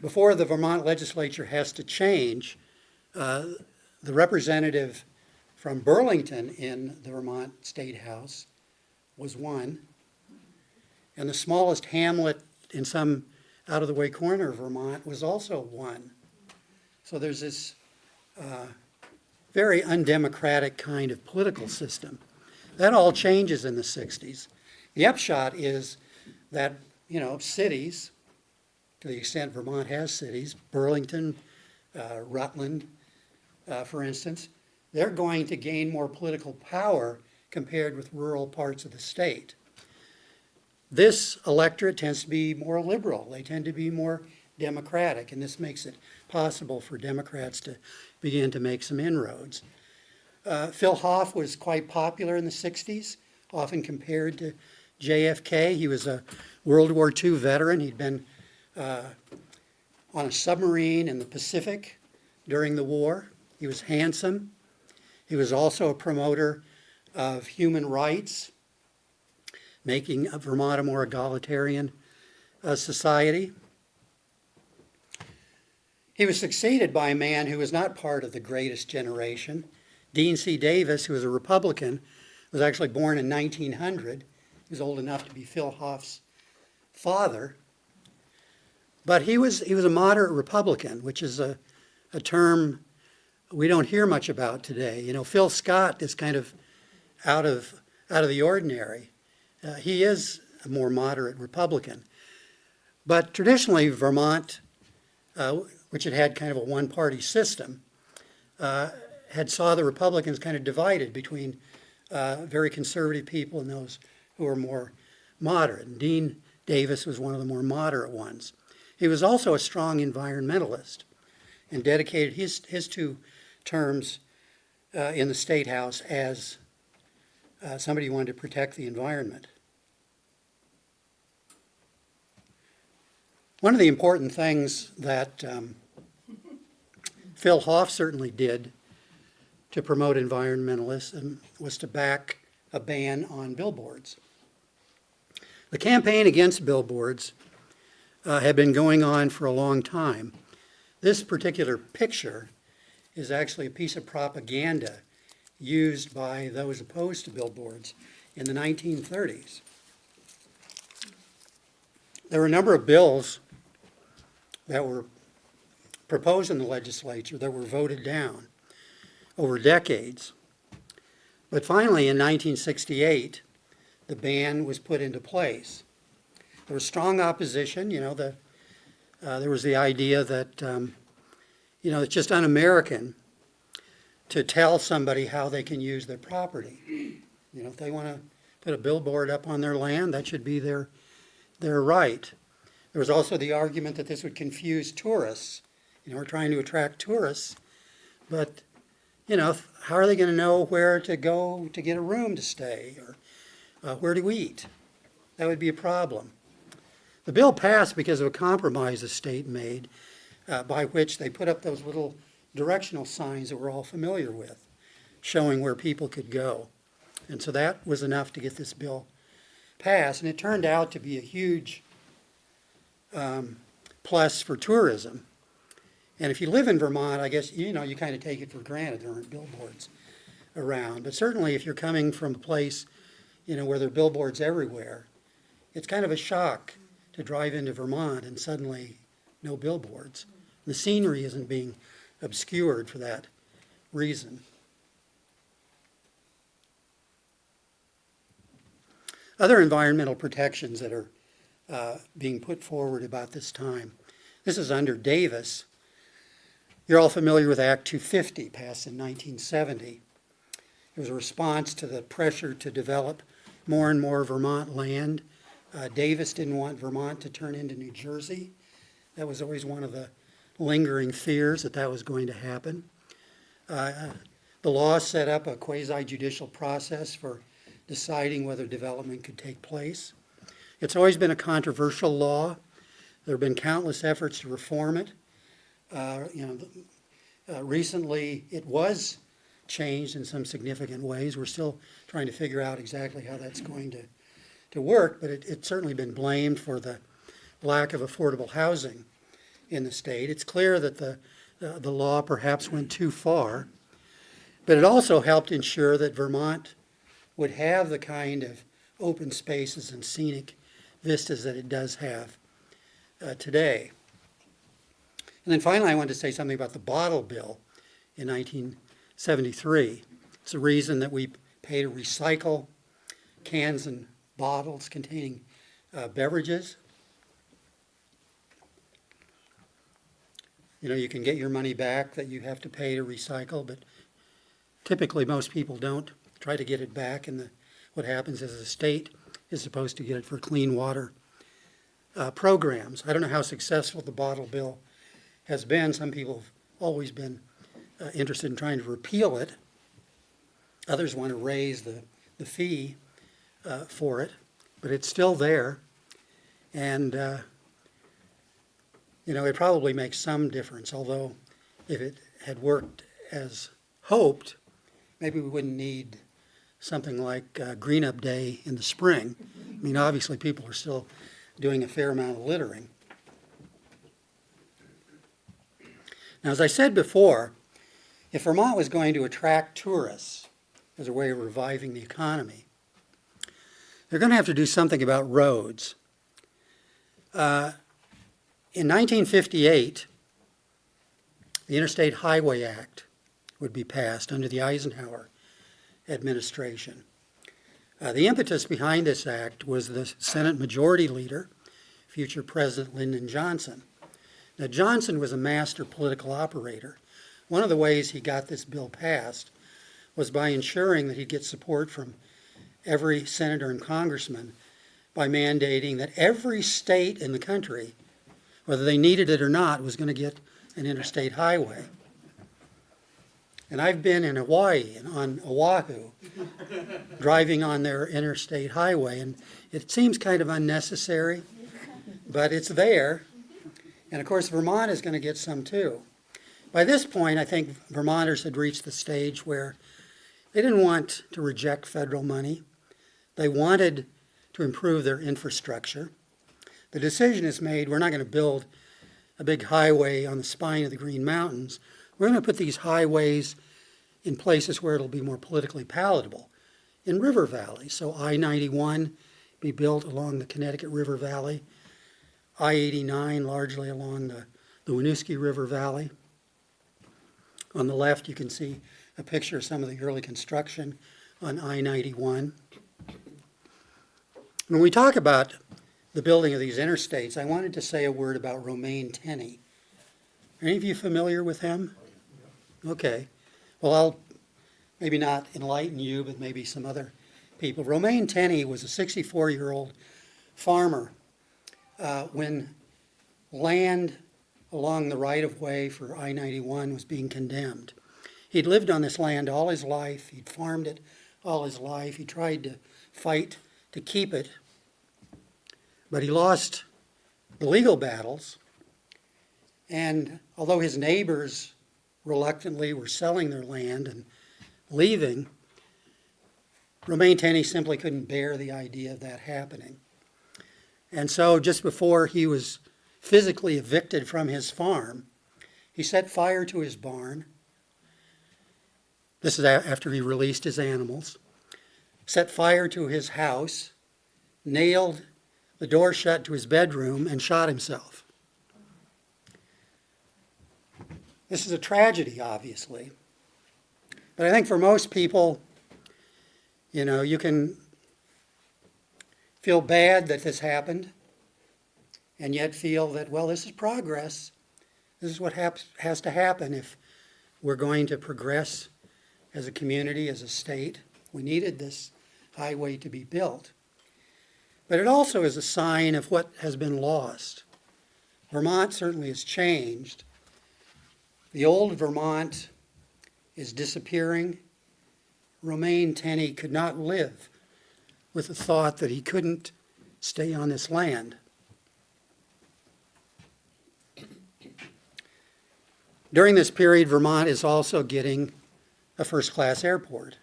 [SPEAKER 3] Before the Vermont legislature has to change, the representative from Burlington in the Vermont State House was one, and the smallest hamlet in some out-of-the-way corner of Vermont was also one. So there's this very undemocratic kind of political system. That all changes in the 60s. The upshot is that, cities, to the extent Vermont has cities, Burlington, Rutland, for instance, they're going to gain more political power compared with rural parts of the state. This electorate tends to be more liberal. They tend to be more democratic, and this makes it possible for Democrats to begin to make some inroads. Phil Hoff was quite popular in the 60s, often compared to JFK. He was a World War II veteran. He'd been on a submarine in the Pacific during the war. He was handsome. He was also a promoter of human rights, making Vermont a more egalitarian society. He was succeeded by a man who was not part of the greatest generation. Dean C. Davis, who was a Republican, was actually born in 1900. He was old enough to be Phil Hoff's father. But he was a moderate Republican, which is a term we don't hear much about today. Phil Scott is kind of out of the ordinary. He is a more moderate Republican. But traditionally, Vermont, which had kind of a one-party system, had saw the Republicans kind of divided between very conservative people and those who were more moderate. And Dean Davis was one of the more moderate ones. He was also a strong environmentalist and dedicated his 2 terms in the State House as somebody who wanted to protect the environment. One of the important things that Phil Hoff certainly did to promote environmentalism was to back a ban on billboards. The campaign against billboards had been going on for a long time. This particular picture is actually a piece of propaganda used by those opposed to billboards in the 1930s. There were a number of bills that were proposed in the legislature that were voted down over decades. But finally, in 1968, the ban was put into place. There was strong opposition. There was the idea that, it's just un-American to tell somebody how they can use their property. If they want to put a billboard up on their land, that should be their right. There was also the argument that this would confuse tourists. We're trying to attract tourists, but, how are they going to know where to go to get a room to stay or where to eat? That would be a problem. The bill passed because of a compromise the state made by which they put up those little directional signs that we're all familiar with, showing where people could go. And so that was enough to get this bill passed. And it turned out to be a huge plus for tourism. And if you live in Vermont, I guess, you kind of take it for granted there aren't billboards around. But certainly if you're coming from a place, where there are billboards everywhere, it's kind of a shock to drive into Vermont and suddenly no billboards. The scenery isn't being obscured for that reason. Other environmental protections that are being put forward about this time. This is under Davis. You're all familiar with Act 250, passed in 1970. It was a response to the pressure to develop more and more Vermont land. Davis didn't want Vermont to turn into New Jersey. That was always one of the lingering fears that was going to happen. The law set up a quasi-judicial process for deciding whether development could take place. It's always been a controversial law. There have been countless efforts to reform it. Recently it was changed in some significant ways. We're still trying to figure out exactly how that's going to work, but it's certainly been blamed for the lack of affordable housing in the state. It's clear that the law perhaps went too far, but it also helped ensure that Vermont would have the kind of open spaces and scenic vistas that it does have today. And then finally, I wanted to say something about the bottle bill in 1973. It's the reason that we pay to recycle cans and bottles containing beverages. You can get your money back that you have to pay to recycle, but typically most people don't try to get it back, and what happens is the state is supposed to get it for clean water programs. I don't know how successful the bottle bill has been. Some people have always been interested in trying to repeal it. Others want to raise the fee for it, but it's still there. And, it probably makes some difference, although if it had worked as hoped, maybe we wouldn't need something like Green Up Day in the spring. I mean, obviously people are still doing a fair amount of littering. Now, as I said before, if Vermont was going to attract tourists as a way of reviving the economy, they're going to have to do something about roads. In 1958, the Interstate Highway Act would be passed under the Eisenhower administration. The impetus behind this act was the Senate Majority Leader, future President Lyndon Johnson. Now, Johnson was a master political operator. One of the ways he got this bill passed was by ensuring that he'd get support from every senator and congressman by mandating that every state in the country, whether they needed it or not, was going to get an interstate highway. And I've been in Hawaii and on Oahu, driving on their interstate highway, and it seems kind of unnecessary, but it's there. And of course, Vermont is going to get some too. By this point, I think Vermonters had reached the stage where they didn't want to reject federal money. They wanted to improve their infrastructure. The decision is made, we're not going to build a big highway on the spine of the Green Mountains. We're going to put these highways in places where it'll be more politically palatable, in river valleys. So I-91 be built along the Connecticut River Valley, I-89 largely along the Winooski River Valley. On the left, you can see a picture of some of the early construction on I-91. When we talk about the building of these interstates, I wanted to say a word about Romain Tenney. Are any of you familiar with him? Okay. Well, I'll maybe not enlighten you, but maybe some other people. Romain Tenney was a 64-year-old farmer when land along the right-of-way for I-91 was being condemned. He'd lived on this land all his life. He'd farmed it all his life. He tried to fight to keep it, but he lost the legal battles. And although his neighbors reluctantly were selling their land and leaving, Romain Tenney simply couldn't bear the idea of that happening. And so just before he was physically evicted from his farm, he set fire to his barn. This is after he released his animals. Set fire to his house, nailed the door shut to his bedroom, and shot himself. This is a tragedy, obviously. But I think for most people, you know, you can feel bad that this happened, and yet feel that, well, this is progress. This is what has to happen if we're going to progress as a community, as a state. We needed this highway to be built. But it also is a sign of what has been lost. Vermont certainly has changed. The old Vermont is disappearing. Romain Tenney could not live with the thought that he couldn't stay on this land. During this period, Vermont is also getting a first-class airport.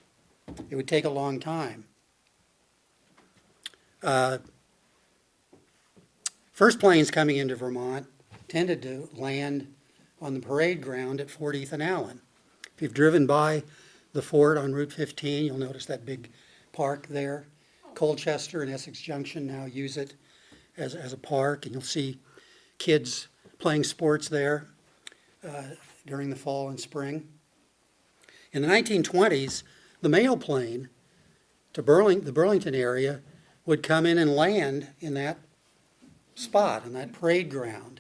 [SPEAKER 3] It would take a long time. First planes coming into Vermont tended to land on the parade ground at Fort Ethan Allen. If you've driven by the fort on Route 15, you'll notice that big park there. Colchester and Essex Junction now use it as a park, and you'll see kids playing sports there during the fall and spring. In the 1920s, the mail plane to the Burlington area would come in and land in that spot, in that parade ground.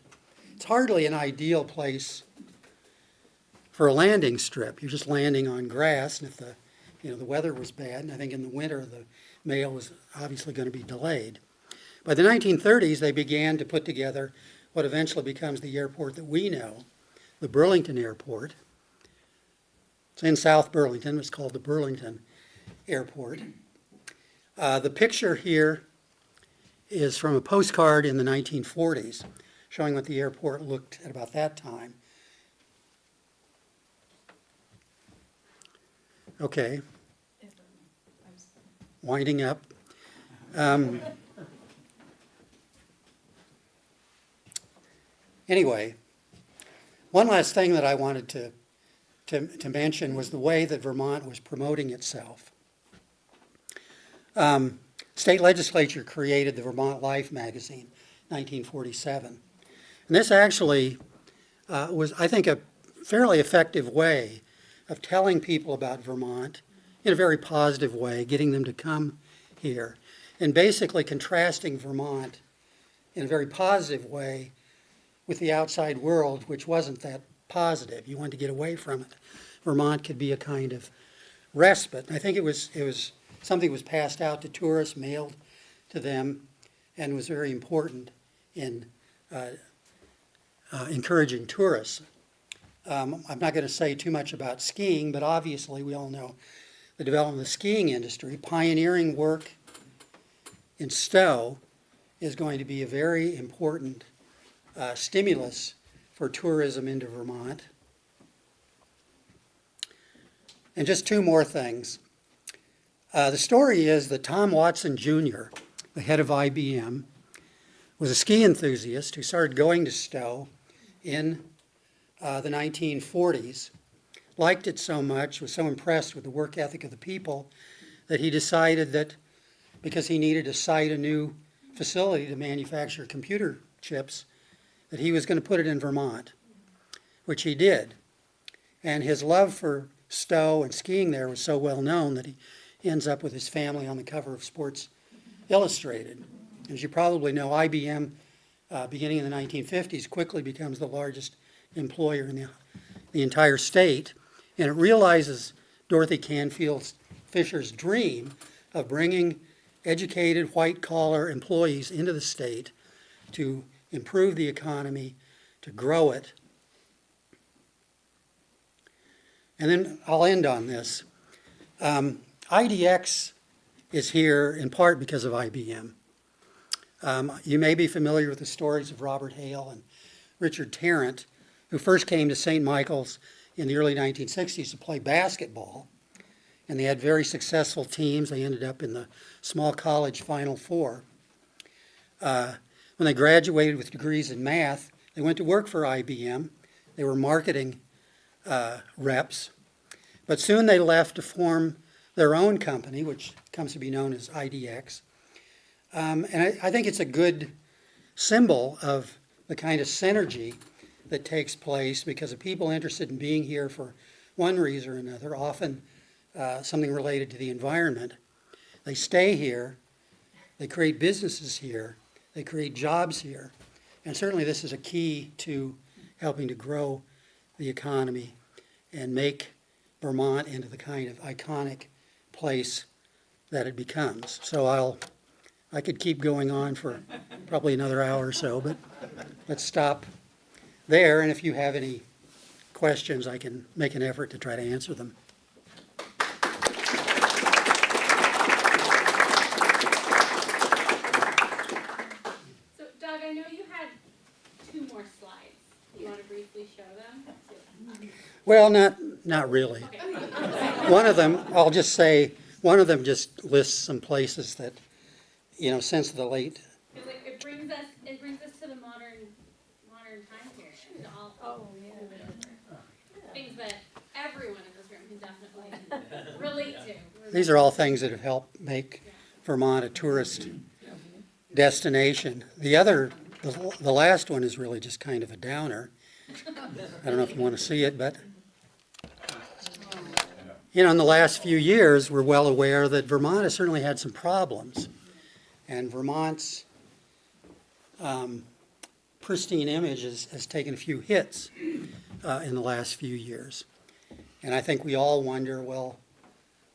[SPEAKER 3] It's hardly an ideal place for a landing strip. You're just landing on grass, and if the weather was bad, and I think in the winter the mail was obviously going to be delayed. By the 1930s, they began to put together what eventually becomes the airport that we know, the Burlington Airport. It's in South Burlington. It's called the Burlington Airport. The picture here is from a postcard in the 1940s, showing what the airport looked at about that time. Okay. Winding up. Anyway, one last thing that I wanted to mention was the way that Vermont was promoting itself. State legislature created the Vermont Life magazine, 1947. And this actually was, I think, a fairly effective way of telling people about Vermont in a very positive way, getting them to come here, and basically contrasting Vermont in a very positive way with the outside world, which wasn't that positive. You wanted to get away from it. Vermont could be a kind of respite. And I think it was something that was passed out to tourists, mailed to them, and was very important in encouraging tourists. I'm not going to say too much about skiing, but obviously we all know the development of the skiing industry. Pioneering work in Stowe is going to be a very important stimulus for tourism into Vermont. And just two more things. The story is that Tom Watson Jr., the head of IBM, was a ski enthusiast who started going to Stowe in the 1940s, liked it so much, was so impressed with the work ethic of the people, that he decided that because he needed to site a new facility to manufacture computer chips, that he was going to put it in Vermont, which he did. And his love for Stowe and skiing there was so well known that he ends up with his family on the cover of Sports Illustrated. As you probably know, IBM, beginning in the 1950s, quickly becomes the largest employer in the entire state, and it realizes Dorothy Canfield Fisher's dream of bringing educated white-collar employees into the state to improve the economy, to grow it. And then I'll end on this. IDX is here in part because of IBM. You may be familiar with the stories of Robert Hale and Richard Tarrant, who first came to St. Michael's in the early 1960s to play basketball. And they had very successful teams. They ended up in the small college Final Four. When they graduated with degrees in math, they went to work for IBM. They were marketing reps. But soon they left to form their own company, which comes to be known as IDX. And I think it's a good symbol of the kind of synergy that takes place because of people interested in being here for one reason or another, often something related to the environment. They stay here, they create businesses here, they create jobs here. And certainly this is a key to helping to grow the economy and make Vermont into the kind of iconic place that it becomes. So I could keep going on for probably another hour or so, but let's stop there. And if you have any questions, I can make an effort to try to answer them.
[SPEAKER 1] So Doug, I know you had two more slides. You want to briefly show them?
[SPEAKER 3] Well, not really.
[SPEAKER 1] Okay.
[SPEAKER 3] One of them, I'll just say, one of them just lists some places that, since the late.
[SPEAKER 1] Because it brings us to the modern time period. To all things that everyone in this room can definitely relate to.
[SPEAKER 3] These are all things that have helped make Vermont a tourist destination. The last one is really just kind of a downer. I don't know if you want to see it, but in the last few years, we're well aware that Vermont has certainly had some problems. And Vermont's pristine image has taken a few hits in the last few years. And I think we all wonder, well,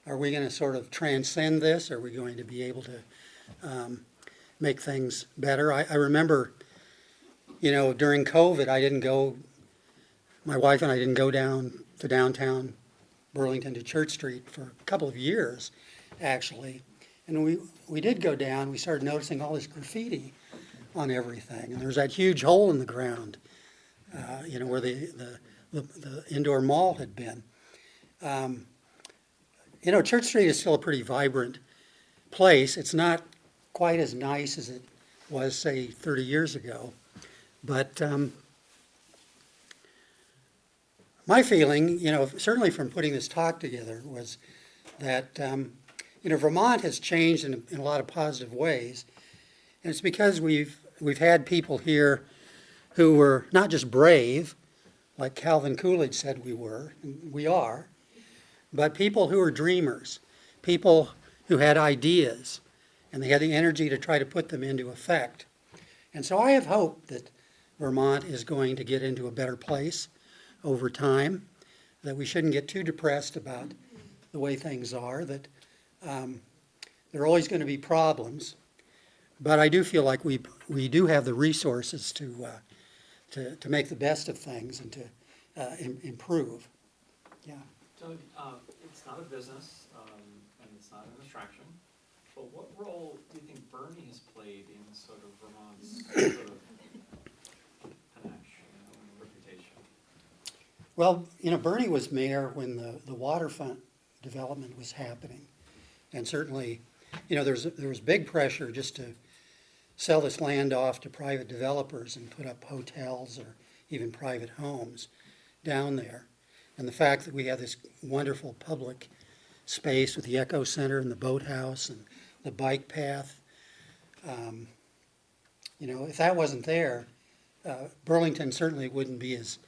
[SPEAKER 3] are we going to sort of transcend this? Are we going to be able to make things better? I remember, during COVID, my wife and I didn't go down to downtown Burlington to Church Street for a couple of years, actually. And we did go down, we started noticing all this graffiti on everything. And there was that huge hole in the ground, where the indoor mall had been. Church Street is still a pretty vibrant place. It's not quite as nice as it was, say, 30 years ago. But my feeling, certainly from putting this talk together, was that, Vermont has changed in a lot of positive ways. And it's because we've had people here who were not just brave, like Calvin Coolidge said we were, and we are, but people who were dreamers, people who had ideas, and they had the energy to try to put them into effect. And so I have hope that Vermont is going to get into a better place over time, that we shouldn't get too depressed about the way things are, that there are always going to be problems. But I do feel like we do have the resources to make the best of things and to improve. Yeah.
[SPEAKER 7] Doug, it's not a business and it's not an attraction, but what role do you think Bernie has played in sort of Vermont's sort of panache and reputation?
[SPEAKER 3] Well, Bernie was mayor when the waterfront development was happening. And certainly, there was big pressure just to sell this land off to private developers and put up hotels or even private homes down there. And the fact that we have this wonderful public space with the Eco Center and the boathouse and the bike path, if that wasn't there, Burlington certainly wouldn't be as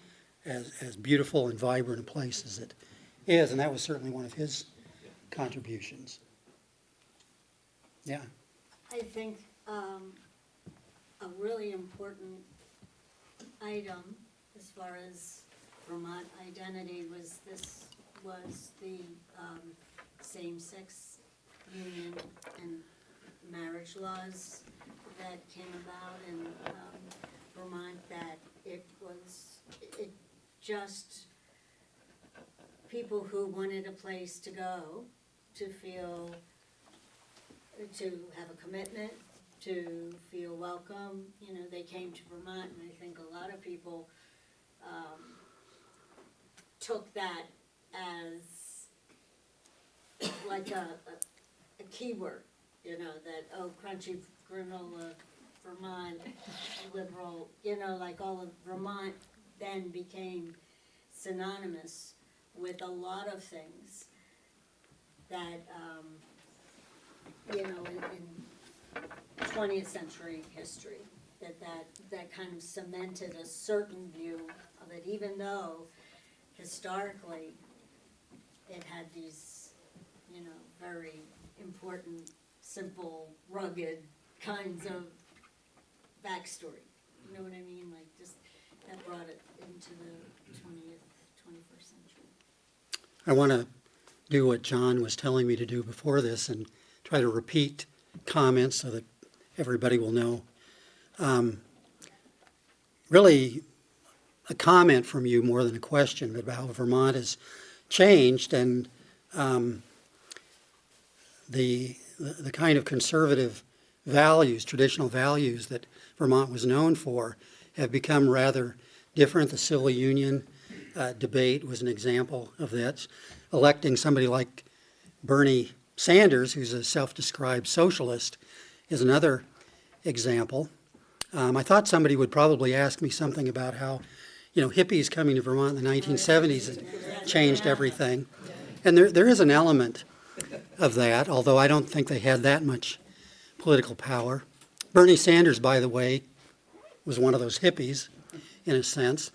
[SPEAKER 3] beautiful and vibrant a place as it is, and that was certainly one of his contributions. Yeah.
[SPEAKER 4] I think a really important item as far as Vermont identity was the same-sex union and marriage laws that came about in Vermont, that it just people who wanted a place to go, to have a commitment, to feel welcome, they came to Vermont, and I think a lot of people took that as like a keyword, that, crunchy granola, Vermont, liberal, like all of Vermont then became synonymous with a lot of things that, in 20th century history, that kind of cemented a certain view of it, even though historically it had these, very important, simple, rugged kinds of backstory. You know what I mean? Like, just that brought it into the 21st century.
[SPEAKER 3] I want to do what John was telling me to do before this and try to repeat comments so that everybody will know. Really, a comment from you more than a question about how Vermont has changed, and the kind of conservative values, traditional values that Vermont was known for have become rather different. The civil union debate was an example of that. Electing somebody like Bernie Sanders, who's a self-described socialist, is another example. I thought somebody would probably ask me something about how, hippies coming to Vermont in the 1970s had changed everything. And there is an element of that, although I don't think they had that much political power. Bernie Sanders, by the way, was one of those hippies, in a sense.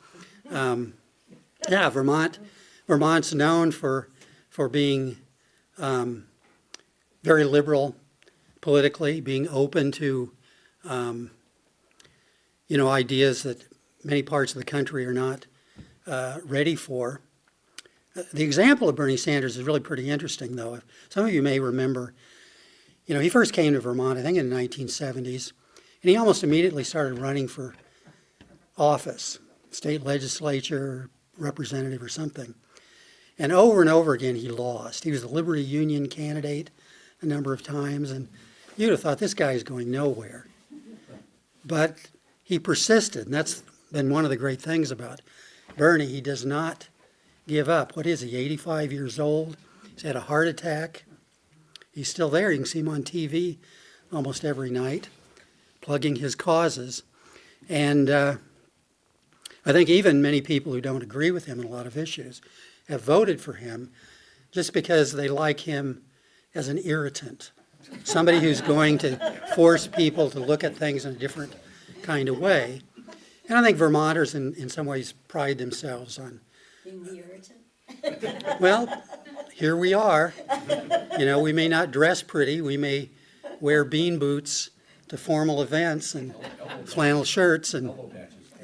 [SPEAKER 3] Vermont's known for being very liberal politically, being open to ideas that many parts of the country are not ready for. The example of Bernie Sanders is really pretty interesting, though. Some of you may remember, he first came to Vermont, I think in the 1970s, and he almost immediately started running for office, state legislature, representative or something. And over again he lost. He was the Liberty Union candidate a number of times, and you'd have thought this guy is going nowhere. But he persisted, and that's been one of the great things about Bernie. He does not give up. What is he, 85 years old? He's had a heart attack. He's still there. You can see him on TV almost every night, plugging his causes. And I think even many people who don't agree with him on a lot of issues have voted for him just because they like him as an irritant, somebody who's going to force people to look at things in a different kind of way. And I think Vermonters in some ways pride themselves on
[SPEAKER 4] Being the irritant?
[SPEAKER 3] well, here we are. We may not dress pretty. We may wear bean boots to formal events and flannel shirts and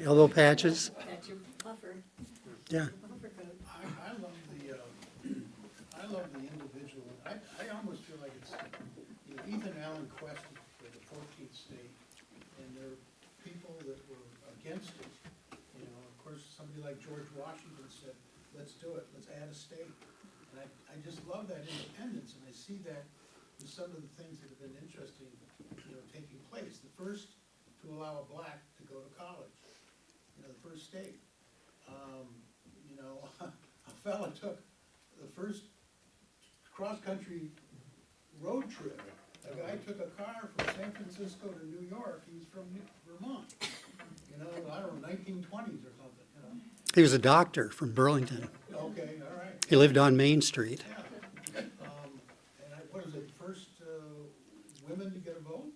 [SPEAKER 3] elbow patches.
[SPEAKER 4] That's your puffer.
[SPEAKER 3] Yeah.
[SPEAKER 4] Puffer coat.
[SPEAKER 6] I love the individual. I almost feel like it's Ethan Allen questioned for the 14th state, and there are people that were against it. Of course, somebody like George Washington said, let's do it, let's add a state. And I just love that independence, and I see that in some of the things that have been interesting, taking place. The first to allow a black to go to college, the first state. A fella took the first cross-country road trip. A guy took a car from San Francisco to New York, he's from Vermont. You know, I don't know, 1920s or something, you know.
[SPEAKER 3] He was a doctor from Burlington.
[SPEAKER 6] Okay, all right,
[SPEAKER 3] He lived on Main Street.
[SPEAKER 6] yeah. What is it, first women to get a vote?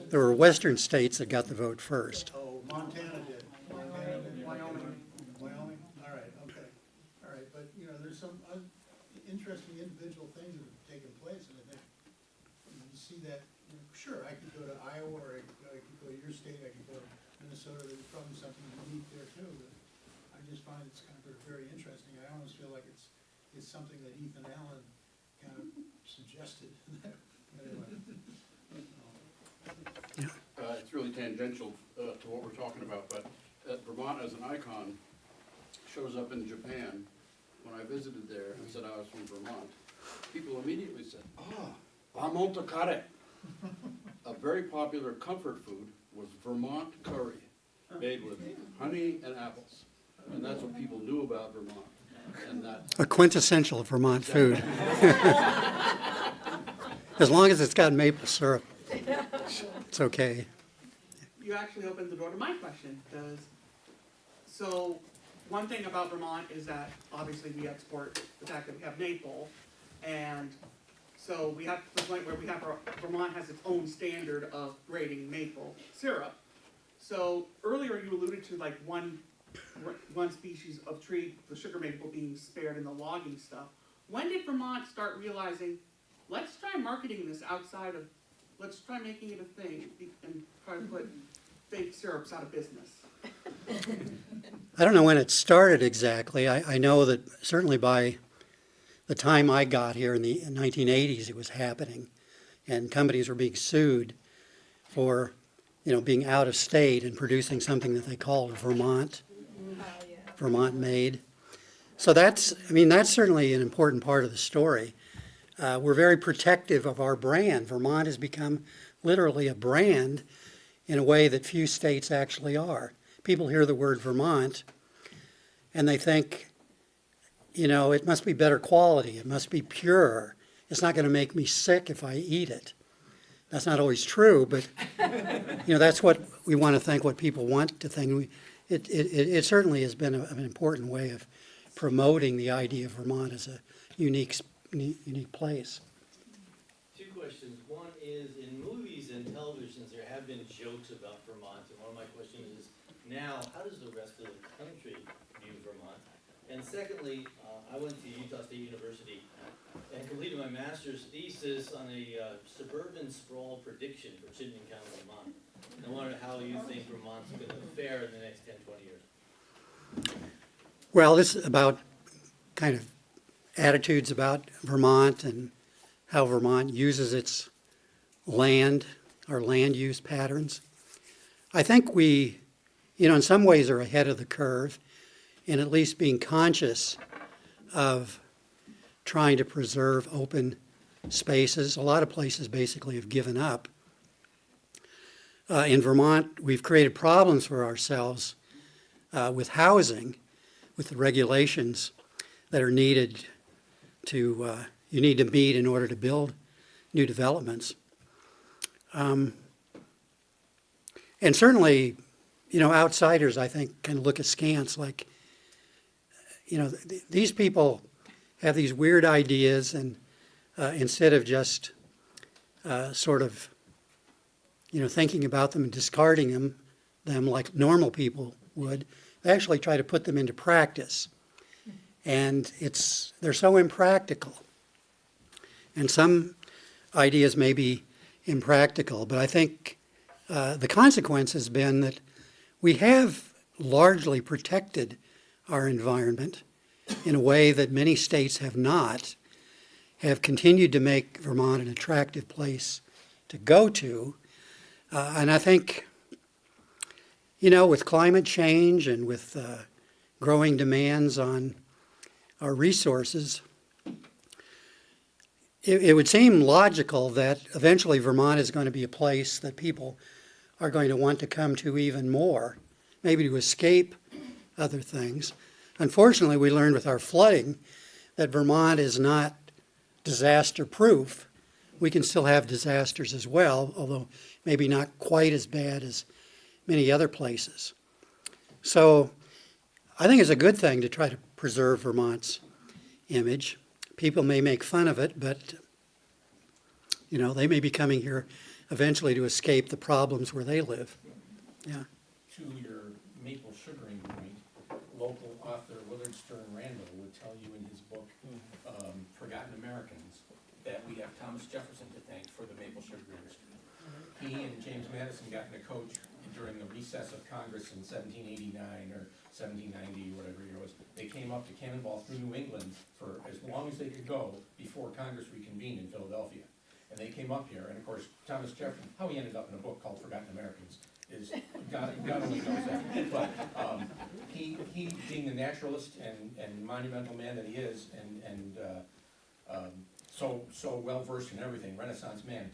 [SPEAKER 3] There were western states that got the vote first.
[SPEAKER 6] Oh, Montana did. Wyoming. Wyoming, all right, okay. All right, but, you know, there's some interesting individual things that have taken place, and I think you see that, you know, sure, I could go to Iowa, or I could go to your state, I could go to Minnesota, there's probably something unique there too, but I just find it's kind of very interesting. I almost feel like it's something that Ethan Allen kind of suggested. Anyway.
[SPEAKER 8] It's really tangential to what we're talking about, but Vermont as an icon shows up in Japan. When I visited there and said I was from Vermont, people immediately said, Vermont curry. A very popular comfort food was Vermont curry, made with honey and apples. And that's what people knew about Vermont. And that
[SPEAKER 3] A quintessential Vermont food. As long as it's got maple syrup, it's okay.
[SPEAKER 5] You actually opened the door to my question, so one thing about Vermont is that obviously we export the fact that we have maple, and so we have to the point where Vermont has its own standard of grading maple syrup. So earlier you alluded to like one species of tree, the sugar maple, being spared in the logging stuff. When did Vermont start realizing, let's try marketing this outside of, let's try making it a thing and try to put fake syrups out of business?
[SPEAKER 3] I don't know when it started exactly. I know that certainly by the time I got here in the 1980s, it was happening, and companies were being sued for, you know, being out of state and producing something that they called Vermont made. So that's certainly an important part of the story. We're very protective of our brand. Vermont has become literally a brand in a way that few states actually are. People hear the word Vermont and they think, you know, it must be better quality, it must be pure, it's not going to make me sick if I eat it. That's not always true, but you know, that's what we want to think, what people want to think. It certainly has been an important way of promoting the idea of Vermont as a unique place.
[SPEAKER 9] Two questions. One is, in movies and televisions, there have been jokes about Vermont, and one of my questions is, now, how does the rest of the country view Vermont? And secondly, I went to Utah State University and completed my master's thesis on a suburban sprawl prediction for Chittenden County, Vermont. And I wondered how you think Vermont's going to fare in the next 10, 20 years.
[SPEAKER 3] Well, this is about kind of attitudes about Vermont and how Vermont uses its land, our land use patterns. I think we, you know, in some ways are ahead of the curve in at least being conscious of trying to preserve open spaces. A lot of places basically have given up. In Vermont, we've created problems for ourselves with housing, with the regulations that are needed to, you need to meet in order to build new developments. And certainly, you know, outsiders, I think, can look askance like, you know, these people have these weird ideas, and instead of just sort of, you know, thinking about them and discarding them like normal people would, they actually try to put them into practice. And they're so impractical. And some ideas may be impractical, but I think the consequence has been that we have largely protected our environment in a way that many states have not, have continued to make Vermont an attractive place to go to. And I think, you know, with climate change and with growing demands on our resources, it would seem logical that eventually Vermont is going to be a place that people are going to want to come to even more, maybe to escape other things. Unfortunately, we learned with our flooding that Vermont is not disaster-proof. We can still have disasters as well, although maybe not quite as bad as many other places. So I think it's a good thing to try to preserve Vermont's image. People may make fun of it, but they may be coming here eventually to escape the problems where they live. Yeah.
[SPEAKER 10] To your maple sugaring point, local author Willard Stern Randall would tell you in his book, Forgotten Americans, that we have Thomas Jefferson to thank for the maple sugar industry. He and James Madison got in a coach during the recess of Congress in 1789 or 1790, whatever year it was. They came up to cannonball through New England for as long as they could go before Congress reconvened in Philadelphia. And they came up here, and of course, Thomas Jefferson, how he ended up in a book called Forgotten Americans is, God only knows that. But he being the naturalist and monumental man that he is, and so well versed in everything, Renaissance man,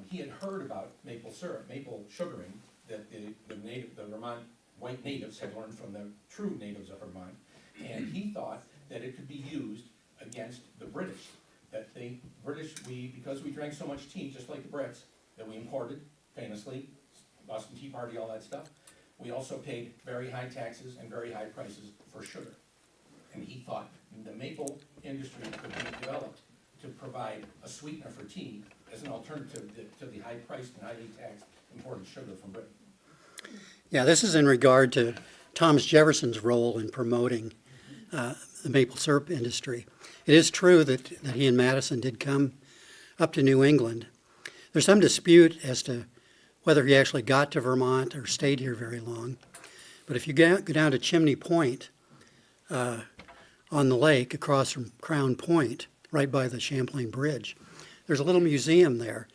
[SPEAKER 10] he had heard about maple syrup, maple sugaring, that the Vermont white natives had learned from the true natives of Vermont, and he thought that it could be used against the British. That because we drank so much tea, just like the Brits, that we imported, famously, Boston Tea Party, all that stuff, we also paid very high taxes and very high prices for sugar. And he thought the maple industry could be developed to provide a sweetener for tea as an alternative to the high-priced and highly taxed imported sugar from Britain.
[SPEAKER 3] Yeah, this is in regard to Thomas Jefferson's role in promoting the maple syrup industry. It is true that he and Madison did come up to New England. There's some dispute as to whether he actually got to Vermont or stayed here very long. But if you go down to Chimney Point on the lake across from Crown Point, right by the Champlain Bridge, there's a little museum there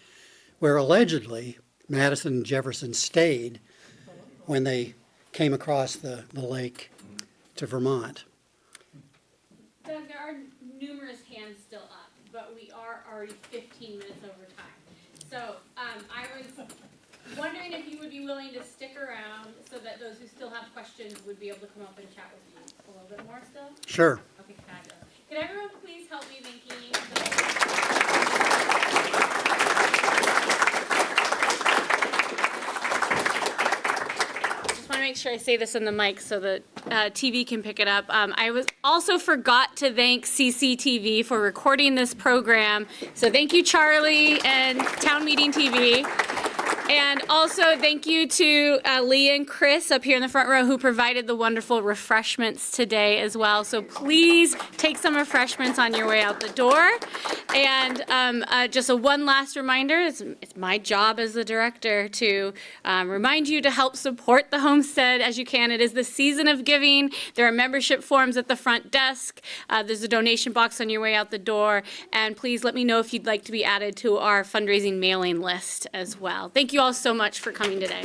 [SPEAKER 3] where allegedly Madison and Jefferson stayed when they came across the lake to Vermont.
[SPEAKER 1] Doug, there are numerous hands still up, but we are already 15 minutes over time. So I was wondering if you would be willing to stick around so that those who still have questions would be able to come up and chat with you a little bit more still?
[SPEAKER 3] Sure.
[SPEAKER 1] Okay, fabulous. Could everyone please help me thanking Just want to make sure I say this in the mic so that TV can pick it up. I also forgot to thank CCTV for recording this program. So thank you, Charlie and Town Meeting TV. And also thank you to Leah and Chris up here in the front row who provided the wonderful refreshments today as well. So please take some refreshments on your way out the door. And just one last reminder, it's my job as the director to remind you to help support the homestead as you can. It is the season of giving. There are membership forms at the front desk. There's a donation box on your way out the door. And please let me know if you'd like to be added to our fundraising mailing list as well. Thank you all so much for coming today.